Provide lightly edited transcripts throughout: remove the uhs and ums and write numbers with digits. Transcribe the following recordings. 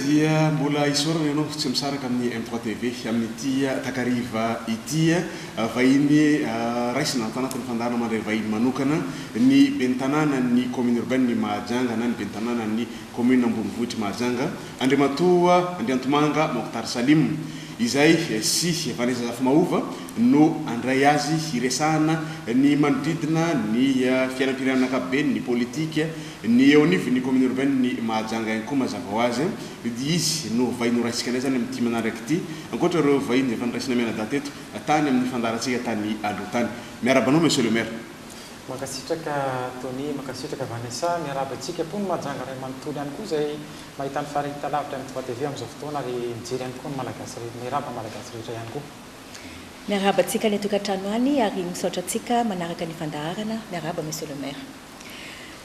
Dia mbola isorana ianao tsy misaraka amin'ny M3 TV amin'ity takariva ity vahiny raisina tanatin'ny fandarana mandray vahiny manokana ny bentanana ny commune urbaine ny Mahajanga na ny bentanana ny commune Ambonivohitra Mahajanga Andriamatoa Andriantomanga Mokhtar Salim izay si Vanessa Zafimahova no andray azy hiresahana ny manodidina ny fianam-pirenena ankapobeny ny politika ny eo anivon'ny commune urbaine ny Mahajanga ihany koa mazava ho azy izy no vahiny raisika anay zany amin'ny ty manaraka ity ankoatra ireo vahiny efa niraisina mianadaty eto tany amin'ny fandaratsika tany aloha tany miarabanao monsieur le maire makasitraka Tony makasitraka Vanessa miarabantsika po ny Mahajanga ray manontolo ihany koa zay mahita ny faharita lavitra amin'ny TV amin'izao fotoana ary mijery ihany koa ny malagasy rehetra miaraba malagasy rehetra ihany koa miarabantsika ny tokantrano any ary misaotra antsika manaraka ny fandaharana miaraba monsieur le maire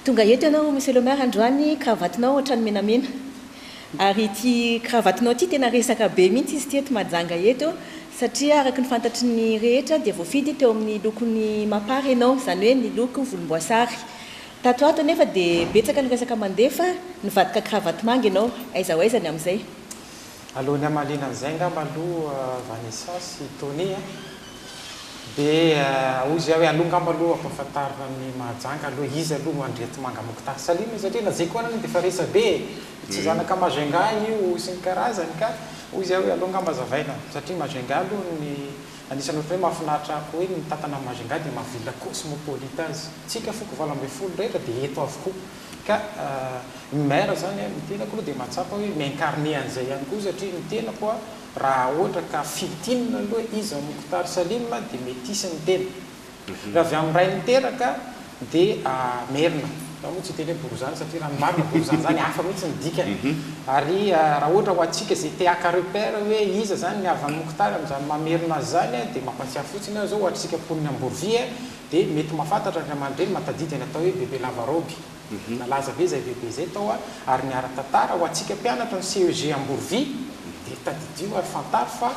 tonga eto ianao monsieur le maire androany kravatinao ohatrany menamena ary ity kravatinao ity tena resaka be mihitsy izy teto Mahajanga eto satria araky ny fantatry ny rehetra dia voafidy teo amin'ny lokony mapary ianao zany hoe ny loko volomboasary tato ato nefa dia betsaka ny resaka mandefa nivadika kravaty manga ianao aiza ho aizany amin'izay alohan'ny hamalina an'izay ngamba aloha Vanessa sy Tony dia ozy hoe aloha ngamba aloha ampahafantarina ny Mahajanga aloha izy aloha Andriantomanga Mokhtar Salim satria na zay koa anany dia fa resa be tsy zanaka Majunga io sy ny karazany ka ozy hoe aloha ngamba zavaina satria Majunga aloha ny anisany ohatra hoe mahafinaritra ako hoe ny tantana Majunga dia mavila cosmopolita azy tsika foko 20 rehetra dia eto avokoa ka maire zany mitenako aloha dia mahatsapa hoe miincarné an'izay ihany koa satria ny tenako raha ohatra ka fitinina aloha izy Mokhtar Salim dia métisse ny tena raha avy amin'ny ray niteraka dia merina raha moa tsy teny hoe bourgeois satria raha marina bourgeois zany hafa mihitsy ny dikany ary raha ohatra ho antsika zay théâtre repère hoe iza zany miavy amin'ny Mokhtar amin'izany mamerina azy zany dia mampatsiahy fotsiny zao ohatra tsika poniny Amborovia dia mety mahafantatra ny aman-dreny matadidiny atao hoe bebe lavaroby nalaza be zay bebe zay tao ary ny ara-tantara ho antsika mpianatra ny CEG Amborovia dia tadidio ary fantaro fa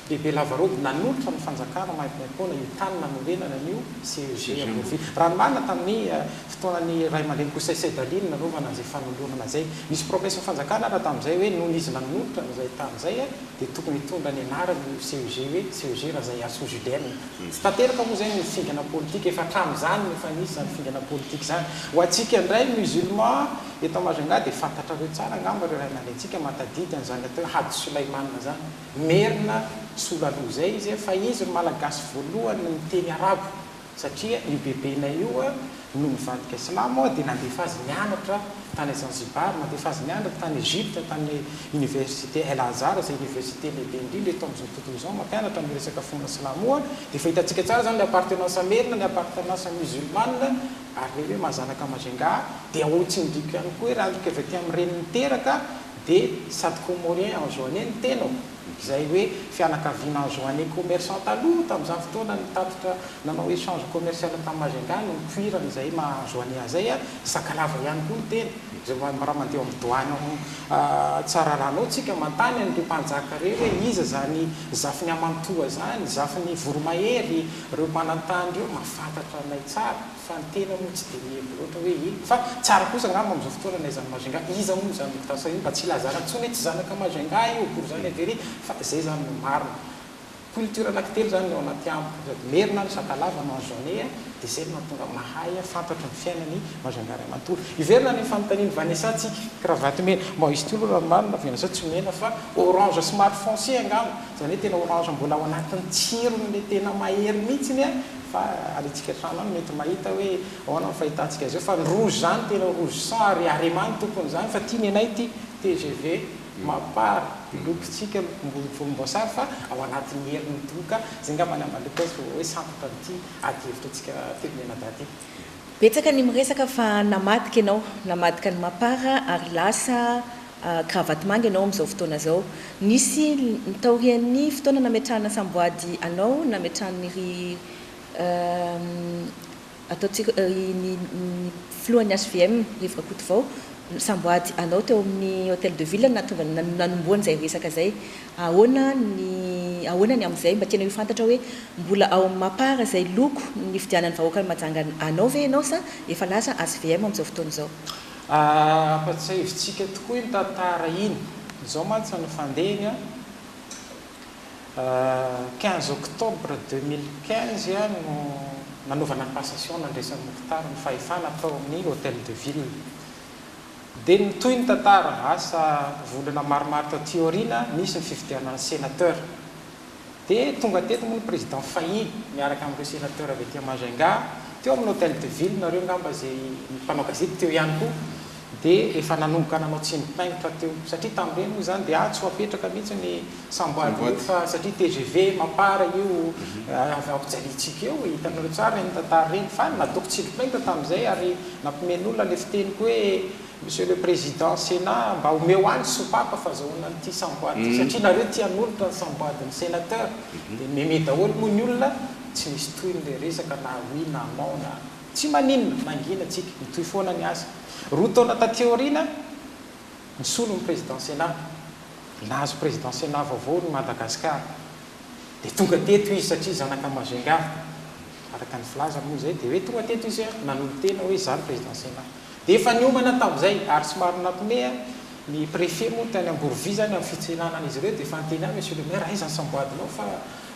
bebe lavaroby nanolotra ny fanjakana maimpoana io tany nanorenana an'io CEG Amborovia raha marina tamin'ny fotoanany ray aman-dreny Kosaisay Daline nanovana an'izay fanolorana zay misy promesse ny fanjakana raha tamin'izay hoe noho izy nanolotra zay tamin'izay dia tokony hitondra ny anarany io CEG hoe CEG raha zay aso Julienne tsy tanteraka moa zay ny fingana politika efa hatramin'izany efa nisy zany fingana politika zany ho antsika indray musulman eto Majunga dia fantatra reo tsara ngamba reo ray aman-drentsika matadidy an'izany atao hoe Hady Sulaimanina zany merina solaloha zay izy fa izy no malagasy voalohany miteny arabo satria io bebena io no mivadika silamo dia nandefa azy nianatra tany Zanzibar nandefa azy nianatra tany Egypte tany université El Azhar zay université lehibe indrindra eto amin'izao tontolo izao mampianatra amin'ny resaka fomba silamo dia fa hitantsika tsara zany ny appartenance merina ny appartenance musulmane ary le hoe mahazanaka Majunga dia ohatsindriko ihany koa hoe raha ndrika avy aty amin'ny reny niteraka dia sady comorien en journée ny tena izay hoe fianakaviana en journée commerçante aloha tamin'izany fotoana nitatitra nanao échange commercial tamin'ny Majunga no cuirany izay ma-journée zay sakalava ihany koa ny tena zay raha mandeha amin'ny douane tsara ranao tsika mantany an'ireo mpanjaka reo hoe iza zany zafiny Amantoa zany zafiny Voromahery reo manantany reo mahafantatra anay tsara fa ny tena moa tsy dia mihevy loatra hoe ino fa tsara kosa ngamba amin'izao fotoana nay zany Majunga iza moa zany mitasa io mba tsy lazana ntsony hoe tsy zanaka Majunga io por zany avery fa zay zany no marina culture anankitelo zany no anaty ampo merina ny sakalava no en journée dia zay no mahatonga mahay fantatra ny fiainany Majunga ray manontolo iverina ny fanontaniany Vanessa tsika kravaty mena izy ty aloha marina Vanessa tsy mena fa orange smart foncier angamba zany hoe tena orange mbola ao anatin'ny tsirony le tena mahery mihitsiny fa alitsika trano any mety mahita hoe ahoana ny fahitantsika azy eo fa ny rouge zany tena rouge sang ary aremany tompony zany fa tia ny anay ty TGV mapary lokotsika volomboasary fa ao anatin'ny heriny doka zay ngamba ny ambaloko azy hoe santatra nyty ady hevitra atsika firenena daty betsaka ny miresaka fa namadika ianao namadika ny mapara ary lasa kravaty manga ianao amin'izao fotoana zao nisy nitaorian'ny fotoana nametrahana samboady anao nametrahany ataontsika ny filohan'ny HVM Rivotra Kotovao samboady anao teo amin'ny hôtel de ville natonga nanomboany zay resaka zay ahoana ny amin'izay mba tiana io fantatra hoe mbola ao mapara zay loko ny fidianany vahoaka majanga anao ve ianao sa efa lasa ASVM amin'izao fotoana izao fa hevitsika tokoa iny tantara iny izao mantsy ny fandehany 15 octobre 2015 no nanovana ny passation nandresan'ny Mokhtar ny fahefana atao amin'ny hôtel de ville dia nitoy ny tantara asa volana maromaro tao tiorina nisy ny fifidianany sénateur dia tonga teto moa ny président Fahy miaraka amin'ireo sénateur avy aty Majunga teo amin'ny hôtel de ville nareo ngamba zay mpanao gazety teo ihany koa dia efa nanomboka nanao tsinipaingotra teo satria tamin'ireny moa zany dia tsy ho apetraka mihitsy ny samboady fa satria TGV mapara io ampijalitsika eo hitanareo tsara ny tantara reny fa natoko tsinipaingotra tamin'izay ary nampimen'olona le fiteny ko hoe monsieur le président sénat mba omeo any sopapa fahazahoana nyity samboady satria nareo tian'olona ny samboady ny sénateur dia meme daholo moa ny olona tsy misy toy n'le resaka na oui na non na tsy maninona mangina tsika mitoy foana ny asa roa taona tateorina nisolo ny président sénat nahazo président sénat vaovao ny Madagasikara dia tonga teto izy satria zanaka Majunga araka ny filaza moa zay dia hoe tonga teto izy nanolo tena hoe zany président sénat dia efa niomana tamin'izay ary somary nampomea ny préfet moa tany Amborovi zany amin'ny fitsenanan'izy ireo dia efa niteny monsieur le maire aizany samboadinao fa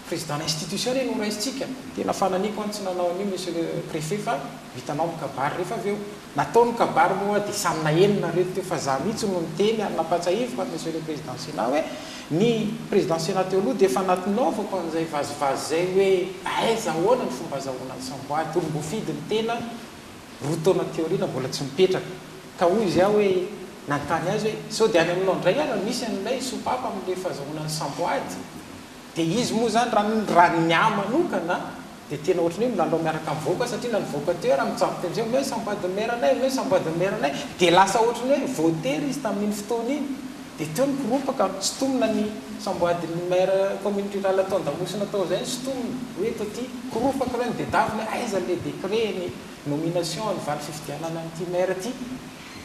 président d'institution reny ho raisitsika tena fananiko any tsy nanao an'io monsieur le préfet fa vitanao mikabary rehefa avy eo natao ny kabary moa dia samy nahenina reto teo fa za mihitsy no niteny ary napatsahivoko monsieur le président sénat hoe ny président sénat teo aloha dia efa natinaovako an'izay vazivazy zay hoe aiza ahoana ny fomba azahoana ny samboady olom-bofidy ny tena roa taona teorina mbola tsy mipetraka ka hoy izy aho hoe nantany azy hoe sao dia any aminao ndray ara misy an'ilay sopapa amin'le fahazahoana ny samboady dia izy moa zany raha nya manokana dia tena ohatrany hoe milalao miaraka mivoaka satria na nivoaka teo raha mitsaboka am'izay hoe samboady meranay hoe samboady meranay dia lasa ohatrany hoe voatery izy tamin'iny fotoana iny dia teo nykoropaka sotomina ny samboady ny maire commune rurale atao andamosina tao zay sotomina hoe to ty koropaka reny dia davina aiza le décret ny nomination ny valy fifidianana n'ity maire ty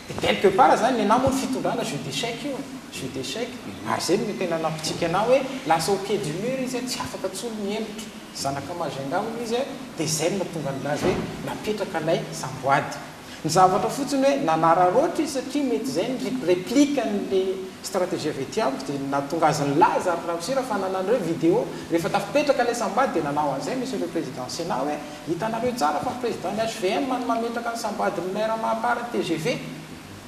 dia quelque part zany ny anamo ny fitondrana jeu d'échec io jeu d'échec ary zay no tena nampitsika anao hoe lasa au pied du mur izy tsy afaka tsolo miembotra zanaka Majunga moa izy dia zay no natonga nylazy hoe napetraka ilay samboady ny zavatra fotsiny hoe nanararoatra izy satria mety zay ny réplique n'le stratégie avy ety amiko dia natonga azy ny laza ary raha fa nanan'ireo vidéo rehefa tafipetraka ilay samboady dia nanao an'izay monsieur le président sénat hoe hitanareo tsara fa président ny HVM no mametraka ny samboady ny maire mahapara TGV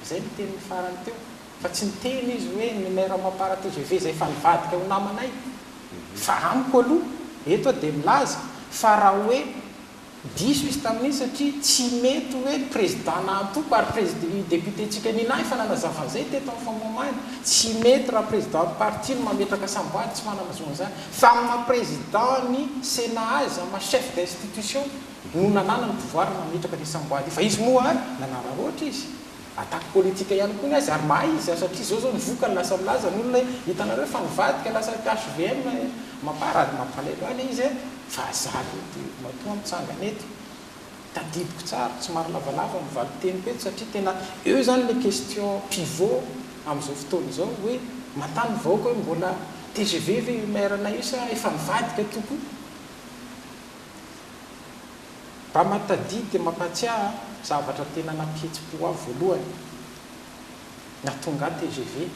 zay ny teny farany teo fa tsy niteny izy hoe ny maire mahapara TGV zay fa nivadika ho namanay fa amiko aloha eto dia milaza fa raha hoe diso izy tamin'iny satria tsy mety hoe président naantoko ary président député tsika nina efa nanazava zay teto amin'ny famomany tsy mety raha président parti no mametraka samboady tsy manamazona zany fa ma président ny sénat azy ma chef d'institution no nanana ny pouvoir mametraka ny samboady fa izy moa ary nanararoatra izy attaque politique ihany koa ny azy ary mahay izy satria zao nivoka ny lasa milaza ny olona hitanareo fa nivadika lasa HVM mamparady mampalelo any izy fa azaly matoa amitsangana eto tadidiko tsara tsy maro lavalava mivaly teny ko eto satria tena eo zany le question pivot amin'izao fotoana izao hoe matany vahoaka hoe mbola TGV ve io mairenay io sa efa nivadika toko mba matadidy dia mampatsiaha zavatra tena nampihetsi-po avy voalohany natonga TGV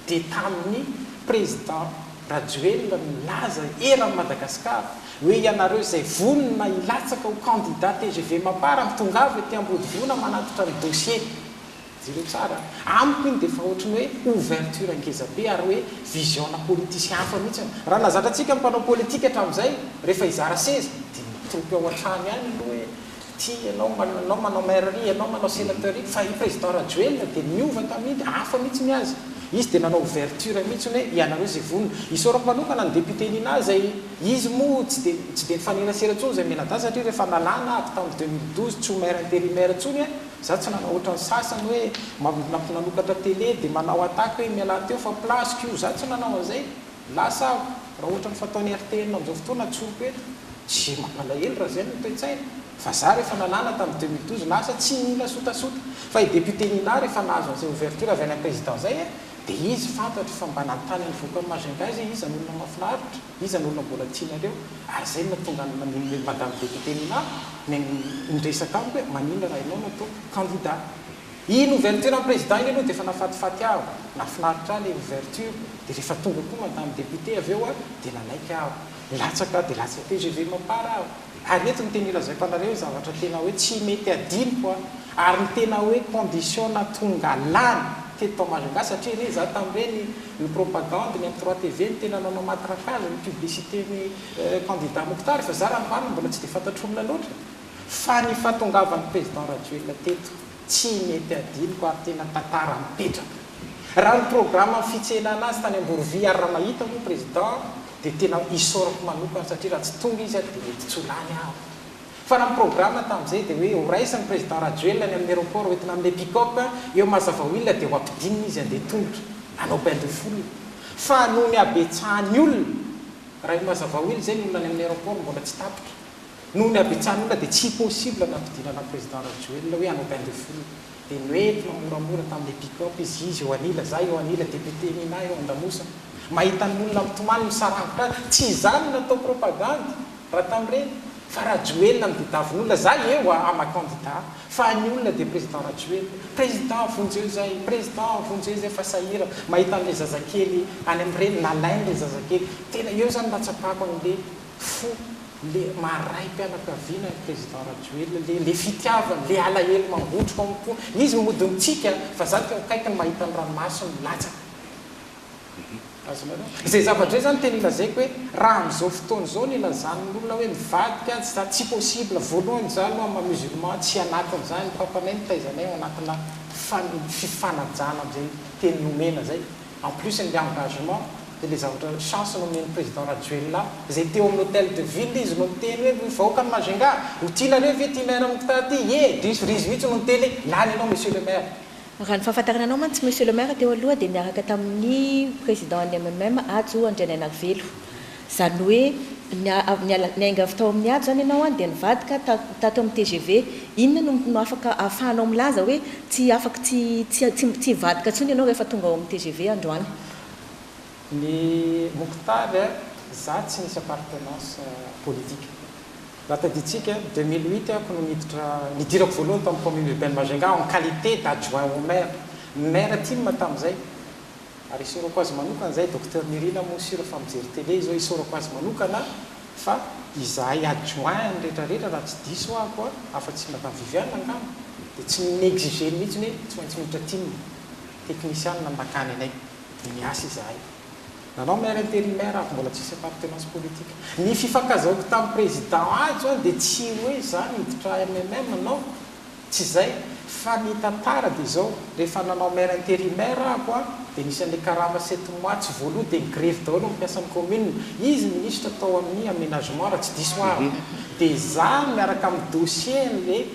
dia tamin'ny président Rajoelina milaza eran'ny Madagasikara hoe ianareo zay vonona ilatsaka ho candidat TGV mapara mitongavy ety Ambodivona manatitra ny dossier zireo tsara amiko iny dia fa ohatrany hoe ouverture angezabe ary hoe visionna politicien hafa mihitsy raha nazatratsika mpanao politika hatramin'izay rehefa izara seza dia mitropy ao an-trano ihany aloha hoe ty ianao manao mairerie ianao manao sénateurie fa i président Rajoelina dia niova tamin'iny dia hafa mihitsy miazy izy dia nanao ouverture mihitsy hoe ianareo zay vonona isorako manokana ny député nina zay izy moa tsy dia nifanerasera tsony zay menada satria rehefa nalana avy tamin'ny 2012 tsy ho maire intérimaire tsony za tsy nanao ohatran'ny sasany hoe nanokatra télé dia manao attaque hoe miala teo fa placeko io za tsy nanao an'izay lasa raha ohatran'ny fataony RTN amin'izao fotoana tsoroko eto tsy mampalahelo raha zay no toe-tsaina fa za rehefa nanana tamin'ny 2012 lasa tsy mila sotasota fa i député Nina rehefa nazo an'izay ouverture avy any président zay dia izy fantatry fa mba nantany ny voka Majunga izy iza ny olona mahafinaritra iza ny olona mbola tianareo ary zay natonga madame député Nina nidresaka amiko hoe manina raha ianao natao candidat iny ouverture amin'ny président iny aloha dia efa nafatifaty aho nafinaritra le ouverture dia rehefa tonga koa madame député avy eo dia nanaiky aho latsaka dia latsaka TGV mampara aho ary neto ny tena ilazaiko anareo zavatra tena hoe tsy mety adiniko ary ny tena hoe condition tonga lany teto Majunga satria re za tamin'ireny ny propagande ny amin'ny 3 TV ny tena nanao matraquage ny publicité ny candidat Mokhtar fa za raha marina mbola tsy dia fantatr'olona loatra fa ny fahatongavan'ny président Rajoelina teto tsy mety adiniko ary tena tantara mipetraka raha ny programme amin'ny fitsenana azy tany Amborovia ary raha mahita moa président dia tena isorako manokana satria raha tsy tonga izy dia mety tsy ho lany aho fa raha ny programme tamin'izay dia hoe ho raisan'ny président Rajoelina ny amin'ny aéroport hoentina amin'ilay pick-up eo mazava olona dia ho ampidinina izy andeha tongotra anao bain de foule fa noho ny abetsahany olona raha io mazava olona zay ny olona ny amin'ny aéroport mbola tsy tapitra noho ny abetsahany olona dia tsy possible nampidinana président Rajoelina hoe anao bain de foule dia noentina moramora tamin'ilay pick-up izy eo anila za eo anila député Nina eo an-Damosina mahita ny olona mitomany misarangotra tsy izany natao propagande raha tamin'ireny fa Rajoelina mididavon'olona za eo ama candidat fa ny olona dia président Rajoelina président vonjeo zay président vonjeo zay fa sahira mahita n'ilay zazakely any amin'ireny nalainy ilay zazakely tena eo zany natsapako an'le fo le maray mpianakaviana ny président Rajoelina le fitiavana le alahelo mangotroka ampo izy mody mitsika fa za teo kaiky ny mahita ny ranomasiny latsaka zay zavatra zay zany tena ilazaiko hoe raha amin'izao fotoana zao ny ilazan'ny olona hoe mivadika za tsy possible voalohany za aloha mamusulman tsy anatin'izany papanay nitaizanay ao anatina fifanajana am'izay teny nomena zay en plus ny engagement dia le zavatra chance nomeny président Rajoelina zay teo amin'ny hôtel de ville izy no miteny hoe vahoaka ny Majunga ho tianareo ve ty maire Mokhtar ty diso rizy mihitsy no miteny lany ianao monsieur le maire raha ny fahafantarana anao mantsy monsieur le maire teo aloha dia niaraka tamin'ny président ny MMM Ajo Andriananavelo zany hoe niainga avy tao amin'ny Ajo zany ianao dia nivadika tato amin'ny TGV inona no afaka ahafahanao milaza hoe tsy afaka tsy vadika ntsony ianao rehefa tonga ao amin'ny TGV androany ny Mokhtar za tsy nisy appartenance politique raha taditsika 2008 ako no nidirako voalohany tamin'ny commune urbaine Majunga en qualité d'adjoint au maire maire Timma tamin'izay ary isorako azy manokana zay docteur Nirina Mosiro fa mijery télé zao isorako azy manokana fa izahay adjoint rehetrarehetra raha tsy diso ako afa-tsy madame Viviane angamba dia tsy neexigé mihitsy hoe tsy maintsy miditra Timma technicien nandakany anay dia miasa izahay nanao maire intérimaire ako mbola tsisy appartenance politique ny fifankazaoko tamin'ny président Ajo dia tsy hoe zany miditra MMM anao tsy zay fa ny tantara dia zao rehefa nanao maire intérimaire ako dia nisy an'ilay karama 7 mois tsy voaloha dia grève daholo mampiasan'ny commune izy ministre tao amin'ny aménagement raha tsy diso aho dia za miaraka amin'ny dossier n'le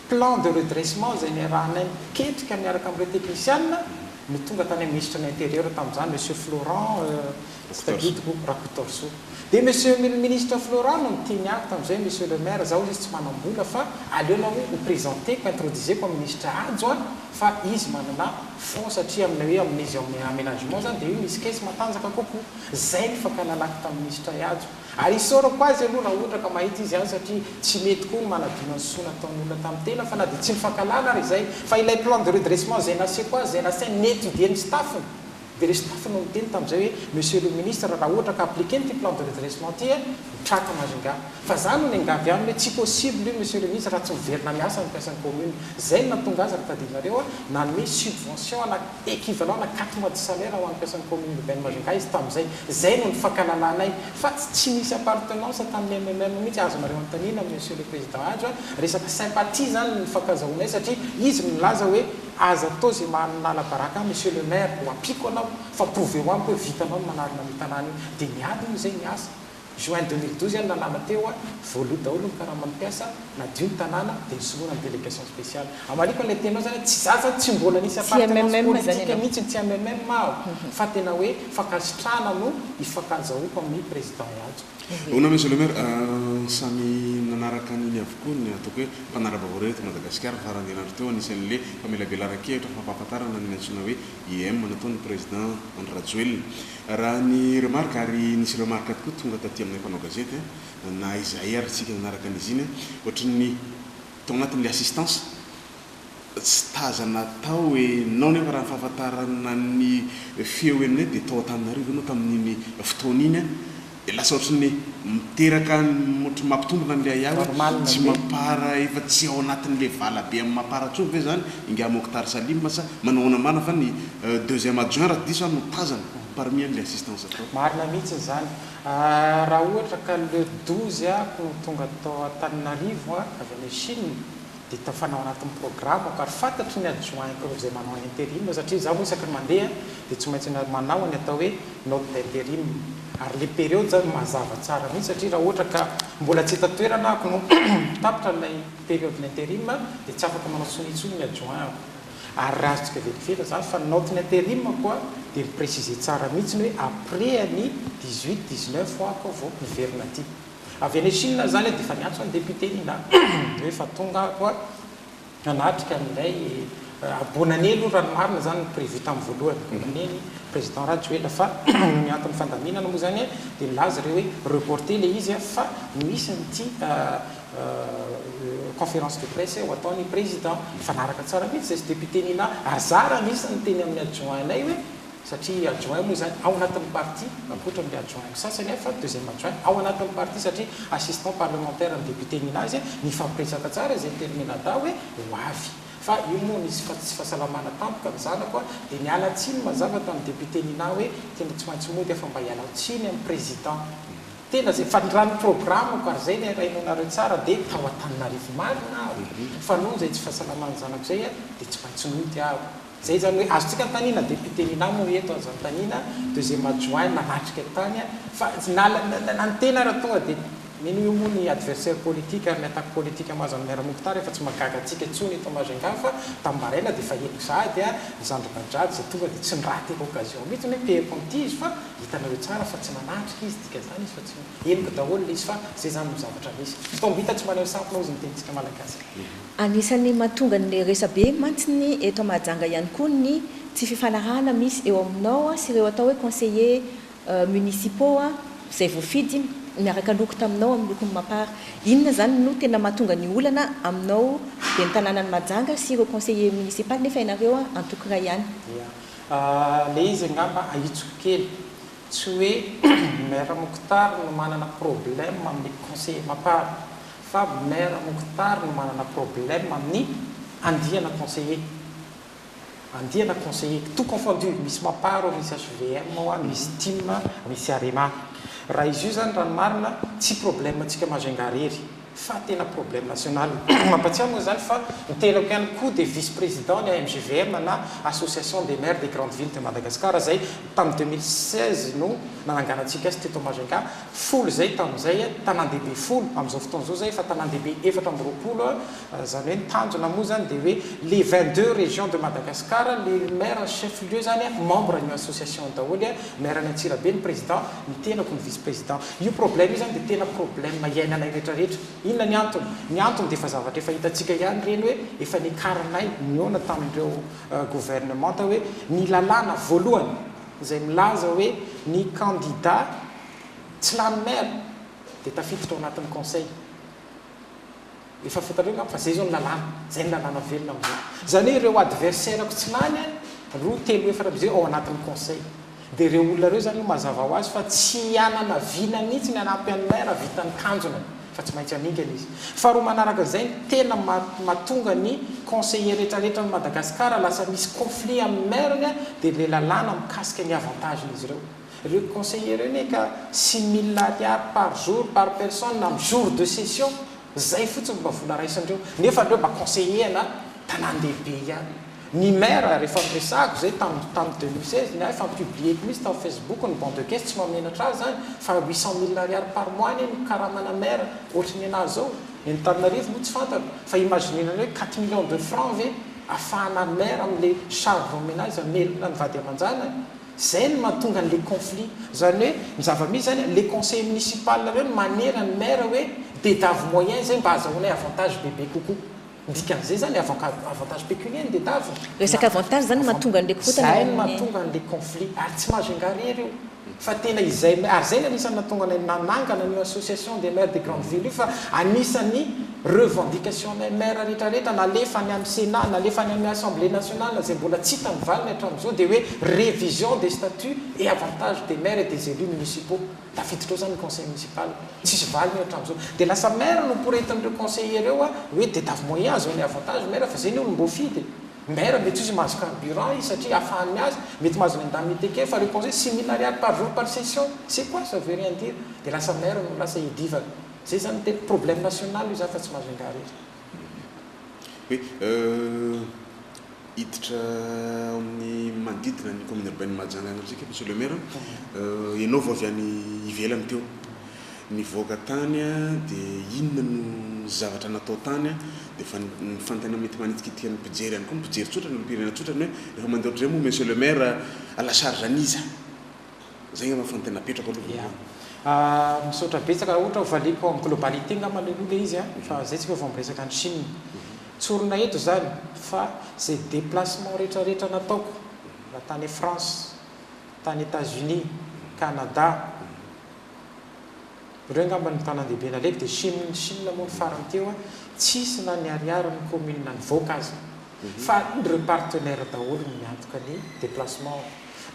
plan de redressement zay ny rahanay miketrika miaraka amin'ireo technicienne no tonga tany amin'ny ministre ny intérieur tamin'izany monsieur Florent Stagidiko Rakotorso dia monsieur ministre Florent no miteny ako tamin'izay monsieur le maire zaho izy tsy manam-bola fa aleona hoe ho présenteko introduiseko amin'ny ministre Ajo fa izy manana fond satria amina hoe amin'izy aménagement zany dia io misy kesy matanjaka kokoa zay ny fankalalako tamin'ny ministre Ajo ary isorako azy aloha raha ohatra ka mahita izy any satria tsy mety koa ny manadina ny soa nataon'olona tamin'ny tena fa na dia tsy mifankalala ary zay fa ilay plan de redressement zay nasiako azy zay nasainy netudie ny staffiny dia le staffiny no miteny tamin'izay hoe monsieur le ministre raha ohatra ka appliqué ny ty plan de redressement ty traka Majunga fa zany no ny angavy aminy hoe tsy possible io monsieur le ministre raha tsy miverina miasa ny mpiasan'ny commune zay no natonga azy raha tadinareo nanome subvention ana équivalent na 4 mois de salaire ho an'ny mpiasan'ny commune urbaine Majunga izy tamin'izay zay no ny fankalalanay fa tsy misy appartenance tamin'ny MMM mihitsy azonareo antanina monsieur le président Ajo resaka sympathie zany ny fankazahonay satria izy milaza hoe aza atao zay manala baraka monsieur le maire ho ampiko anao fa proveo amiko hoe vitanao manarina mitanany io dia miadiny zay miasa juin 2012 any nalala teo voaloha daholo ny karaha mampiasa nadio ny tanàna dia nisoloana ny délégation spéciale amariko an'ilay tenao zany tsy za zany tsy mbola nisy appartenance politique mihitsy tsy MMM mao fa tena hoe fankasitrana no ifankazahoako amin'ny président Iantso. Ona monsieur le maire samy nanaraka niny avokoa ny ataoko hoe mpanarabavao reto Madagasikara farany andro teo anisan'le famelabelaran-kevitra fampahafantarana ny antsoina hoe IM nataon'ny président Andry Rajoelina raha ny remarque ary nisy remarque tokoa tonga taty aminay mpanao gazety na izay ary tsika nanaraka an'izy iny ohatran'ny tao anatin'le assistance tsy tazana tao hoe nao nefa raha fahafantarana ny feo enay dia tao Antananarivo anao tamin'iny fotoana iny lasa ohatrany miteraka ohatry mampitombona n'le ayaho tsy mampara efa tsy ao anatin'le valabe amin'ny mampara tsoa ve zany inga Mokhtar Salim sa manaona mana fa ny deuxième adjoint raha diso no tazana parmi an'le assistance atao marina mihitsy zany raha ohatra ka le 12 no tonga tao Antananarivo avy any Chine dia tafanao anatin'ny programme ary fantatry ny adjoint zay manao any intérim satria za moa isaky mandeha dia tsy maintsy manao ny atao hoe note d'intérim ary le période zany mazava tsara mihitsy satria raha ohatra ka mbola tsy tatoerana ako no tapitra ilay période l'intérim dia tsy afaka manao sonitsony ny adjoint ary raha azotsika verifiera zany fa note l'intérim koa dia miprécise tsara mihitsy ny hoe après any 18-19 ako vao miverina aty avy any Chine zany dia efa niantso ny député nina hoe fa tonga koa anatrika amin'ilay abonany aloha ranomarina zany prévu tamin'ny voalohany bonaneny président Rajoelina fa miantony fandaminana moa zany dia milaza ireo hoe reporter le izy fa misy nyty conférence de presse ho ataony président fanaraka tsara mihitsy zay sy député nina azara misy ny teny amin'ny adjoint anay hoe satria adjoint moa zany ao anatin'ny parti akoatra amin'le adjoint sasany fa deuxième adjoint ao anatin'ny parti satria assistant parlementaire amin'ny député nina azy ny fampiresaka tsara zay terminada hoe ho avy fa io moa nisy tsy fahasalamana tampoka mizana koa dia niala tsiny mazava tamin'ny député nina hoe tena tsy maintsy moa dia fa mba hiala tsiny amin'ny président tena zay fa raha ny programme ko ary zay ny rainonareo tsara dia tao Antananarivo marina fa noho zay tsy fahasalamana zanako zay dia tsy maintsy noty aho zay zany hoe azotsika tanina député nina moa eto azo tanina deuxième adjoint nanatrika tany fa nantena raha tonga dia mino io moa ny adversaire politique ary ny attaque politique amazo amin'ny maire Mokhtar efa tsy mahagaga atsika intsony eto Majunga fa tamin'ny maraina dia fa eko sady zandro Bandrady zay tonga dia tsy niraty occasion mihitsy hoe pe-ponty izy fa hitanareo tsara fa tsy manatrika izy dika zany izy fa tsy eniko daholo izy fa zay zany no zavatra misy fitombita tsy maneho sampona ozy ny tenitsika malagasy anisan'ny mahatonga ny resabe mantsiny eto Mahajanga ihany koa ny tsy fifanarahana misy eo aminao sy ireo atao hoe conseiller municipaux zay voafidy miaraka loko taminao amin'ny lokony mapara inona zany no tena mahatonga ny olana aminao dia ny tanànany Mahajanga sy ireo conseiller municipal nefa ianareo antokora ihany le izy angamba ahitsoko kely tsy hoe maire Mokhtar no manana problème amin'ny conseiller mapara fa maire Mokhtar no manana problème amin'ny andihana conseiller tout confondu misy maparo misy HVM misy TIM misy AREMA raha izy io zany raha marina tsy problème antsika Majunga rery fa tena problème national mampatsiahy moa zany fa nitelako ihany koa dia vice président ny AMGVM na association des maires des grandes villes de Madagascar zay tamin'ny 2016 no nananganantsika azy teto Majunga folo zay tamin'izay tanàn-dehibe folo amin'izao fotoana zao zay fa tanàn-dehibe 4 zany hoe nitanjona moa zany dia hoe les 22 régions de Madagascar les maires chef lieu zany membre ny association daholo maire ny Antsirabe ny président ny tenako ny vice président io problème io zany dia tena problème iainanay rehetrarehetra inona ny antony dia fa zavatra efa hitantsika ihany reny hoe efa nikaranay niona tamin'ireo gouvernement ta hoe ny lalàna voalohany zay milaza hoe ny candidat tsy lany maire dia tafiditra ao anatin'ny conseil efa fotareo fa zay zao ny lalàna zay ny lalàna velona amin'izay zany hoe ireo adversaire ako tsy lany roa telo efatra am'izay ao anatin'ny conseil dia ireo olona reo zany no mazava ho azy fa tsy hanana vina mihitsy ny anampy an'ny maire vitan'ny kanjona fa tsy maintsy aningana izy fa roa manaraka zay tena mahatonga ny conseiller rehetrarehetra ny Madagasikara lasa misy conflit amin'ny maire dia le lalàna mikasika ny avantagen'izy ireo conseiller reo ne ka 6 000 ariary par jour par personne amin'ny jour de session zay fotsiny mba vola raisandreo nefa reo mba conseiller na tanàn-dehibe ihany ny maire rehefa miresako zay tamin'ny 2016 ny efa mipublieko misy tamin'ny Facebook ny banc de caisse tsy mamenatra azy zany fa 800 000 ariary par mois ny karamana maire ohatrany anazy zao Antananarivo moa tsy fantako fa imaginena hoe 4 millions de francs ve ahafahana maire amin'le charge ménage amelona ny vady aman-jana zay no mahatonga n'le conflit zany hoe ny zava-misy zany le conseil municipal reo no manera ny maire hoe dédave moyen zay mba azahoanay avantage bebe kokoa dikan'izay zany avantage pécuniaire ny dédave resaka avantage zany mahatonga n'le korotana zay no mahatonga n'le conflit ary tsy mahazengarery io fa tena izay ary zay ny anisany natonga nanangana ny association des maires des grandes villes fa anisany revendication ny maire rehetrarehetra nalefa ny amin'ny sénat nalefa ny amin'ny assemblée nationale zay mbola tsy hita mivalina hatramin'izao dia hoe révision des statuts et avantage des maires et des élus municipaux tafiditra ao zany ny conseil municipal tsisy valiny hatramin'izao dia lasa maire no poretin'ireo conseiller reo a hoe dédave moyen azo ny avantage maire fa zay ny olo mbofidy maire mety izy mahazo carburant izy satria ahafahany azy mety mahazo ny indemnité kely fa le conseil 6 000 ariary par jour par session c'est quoi ça veut rien dire dia lasa maire no lasa idivana zay zany tena problème national io zany fa tsy mahazo engary izy hiditra amin'ny manodidina ny commune urbaine Mahajanga antsika monsieur le maire ianao vao avy any ivelany teo nivoaka tany dia inona no zavatra natao tany dia fa ny fantana mety manitikitika ny mpijery ihany koa ny mpijery tsotra ny mpirenena tsotra ny hoe rehefa mandeha ohatry zay moa monsieur le maire à la charge aniza zay ngamba fantana petraka aloha misaotra betsaka ohatra valiko amin'ny globalité ngamalelole izy fa zay tsika vao miresaka ny Chine tsorona eto zany fa zay déplacement rehetrarehetra nataoko la tany France tany États-Unis Canada reo ngamba ny tanan-dehibe naleky dia Chine moa ny farany teo tsisy na ny ariary ny commune na nivoaka azy fa ireo partenaire daholo no miantoka ny déplacement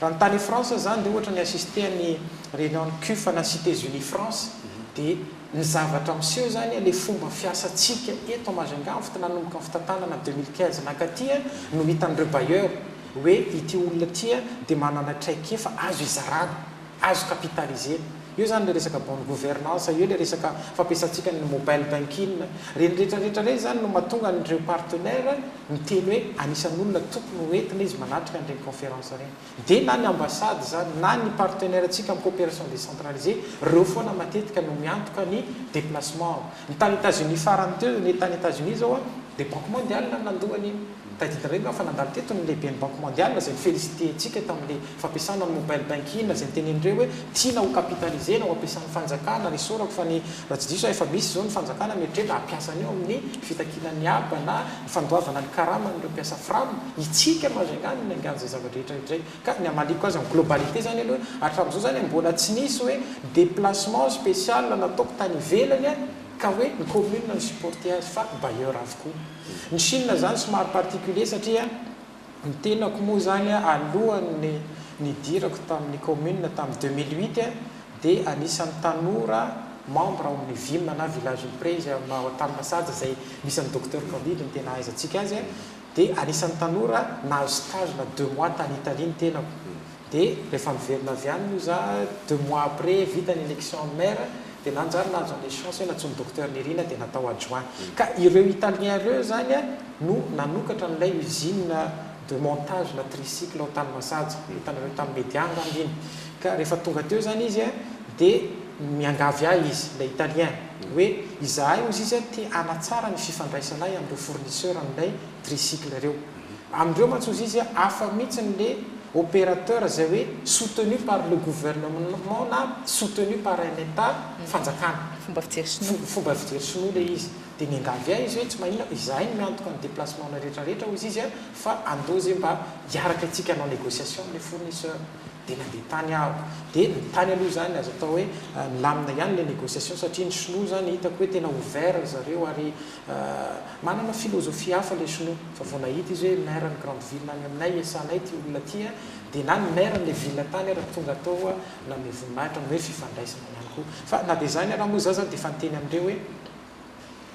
raha ny tany France zany dia ohatra ny assisté ny réunion CUF na Cités Unies France dia ny zavatra miseho zany le fomba fiasantsika eto Majunga ny nanomboka ny fitantanana 2015 nakaty no hitan'ireo bailleur hoe ity olona ty dia manana traike fa azo izarana azo capitaliser io zany le resaka bonne gouvernance io le resaka fampiasantsika ny mobile banking reny rehetrarehetra reny zany no mahatonga n'ireo partenaire miteny hoe anisan'ny olona tokony hoentina izy manatrika n'ireny conférence reny dia na ny ambassade zany na ny partenaire atsika amin'ny coopération décentralisée reo foana matetika no miantoka ny déplacement ny tany États-Unis farany teo ny tany États-Unis zao dia banque mondiale nandohany tadidin'ireny fa nandalo teto ny lehibe ny banque mondiale zay félicité antsika tamin'le fampiasana ny mobile banking zay nitenen'ireo hoe tiana ho capitalisena ho ampiasan'ny fanjakana ny sorako fa ny raha tsy diso efa misy zao ny fanjakana metrela ampiasany eo amin'ny fitakinan'ny aba na ny fandoavana ny karama n'ireo mpiasa frame itsika mazangany ny angano zay zavatra rehetrarehetra ka ny amaliko azy amin'ny globalité zany aloha hatramin'izao zany mbola tsy nisy hoe déplacement spécial nataoko tany ivelany ka hoe ny commune ny supporter azy fa bailleur avokoa ny Chine zany somary particulier satria ny tenako moa zany alohan'ny nidirako tamin'ny commune tamin'ny 2008 dia anisan'ny tanora membre ao amin'ny VIM na village prise tamin'ny Massaja zay misy ny docteur Candide ny tena aizantsika azy dia anisan'ny tanora nahazo stage na 2 mois tany Italie ny tenako dia rehefa miverina avy any za 2 mois après vita ny élection maire dia nanjary nahazo an'le chance hoe natsony docteur Nirina dia natao adjoint ka ireo italien reo zany no nanokatra n'ilay usine de montage na tricycle ao tany Massaja hitanareo tamin'ny Medianga iny ka rehefa tonga teo zany izy dia miangavy ahy izy ilay italien hoe izahay ozy izy tia anatsara ny fifandraisanay amin'ireo fournisseur amin'ilay tricycle reo amin'ireo matsozy izy afa mihitsy n'le opérateur zay hoe soutenu par le gouvernement na soutenu par un état fanjakana fomba fijery sinoa le izy dia niangavy ahy izy hoe tsy mahina izahay no miantoka ny déplacement na rehetrarehetra ozy izy fa andozy mba hiaraka antsika anao négociation amin'ny fournisseur dia nandeha tany aho dia ny tany aloha zany azo atao hoe milamina ihany le négociation satria ny sinoa zany hitako hoe tena ouvert zareo ary manana philosophie hafa le sinoa fa vao nahita izy hoe maire ny grande ville any aminay esanay ty olona ty dia na ny maire n'le ville tany raha tonga atao na mevonimahitra no hoe fifandraisana ihany koa fa na dia zany raha moa za zany dia fanteny amindreo hoe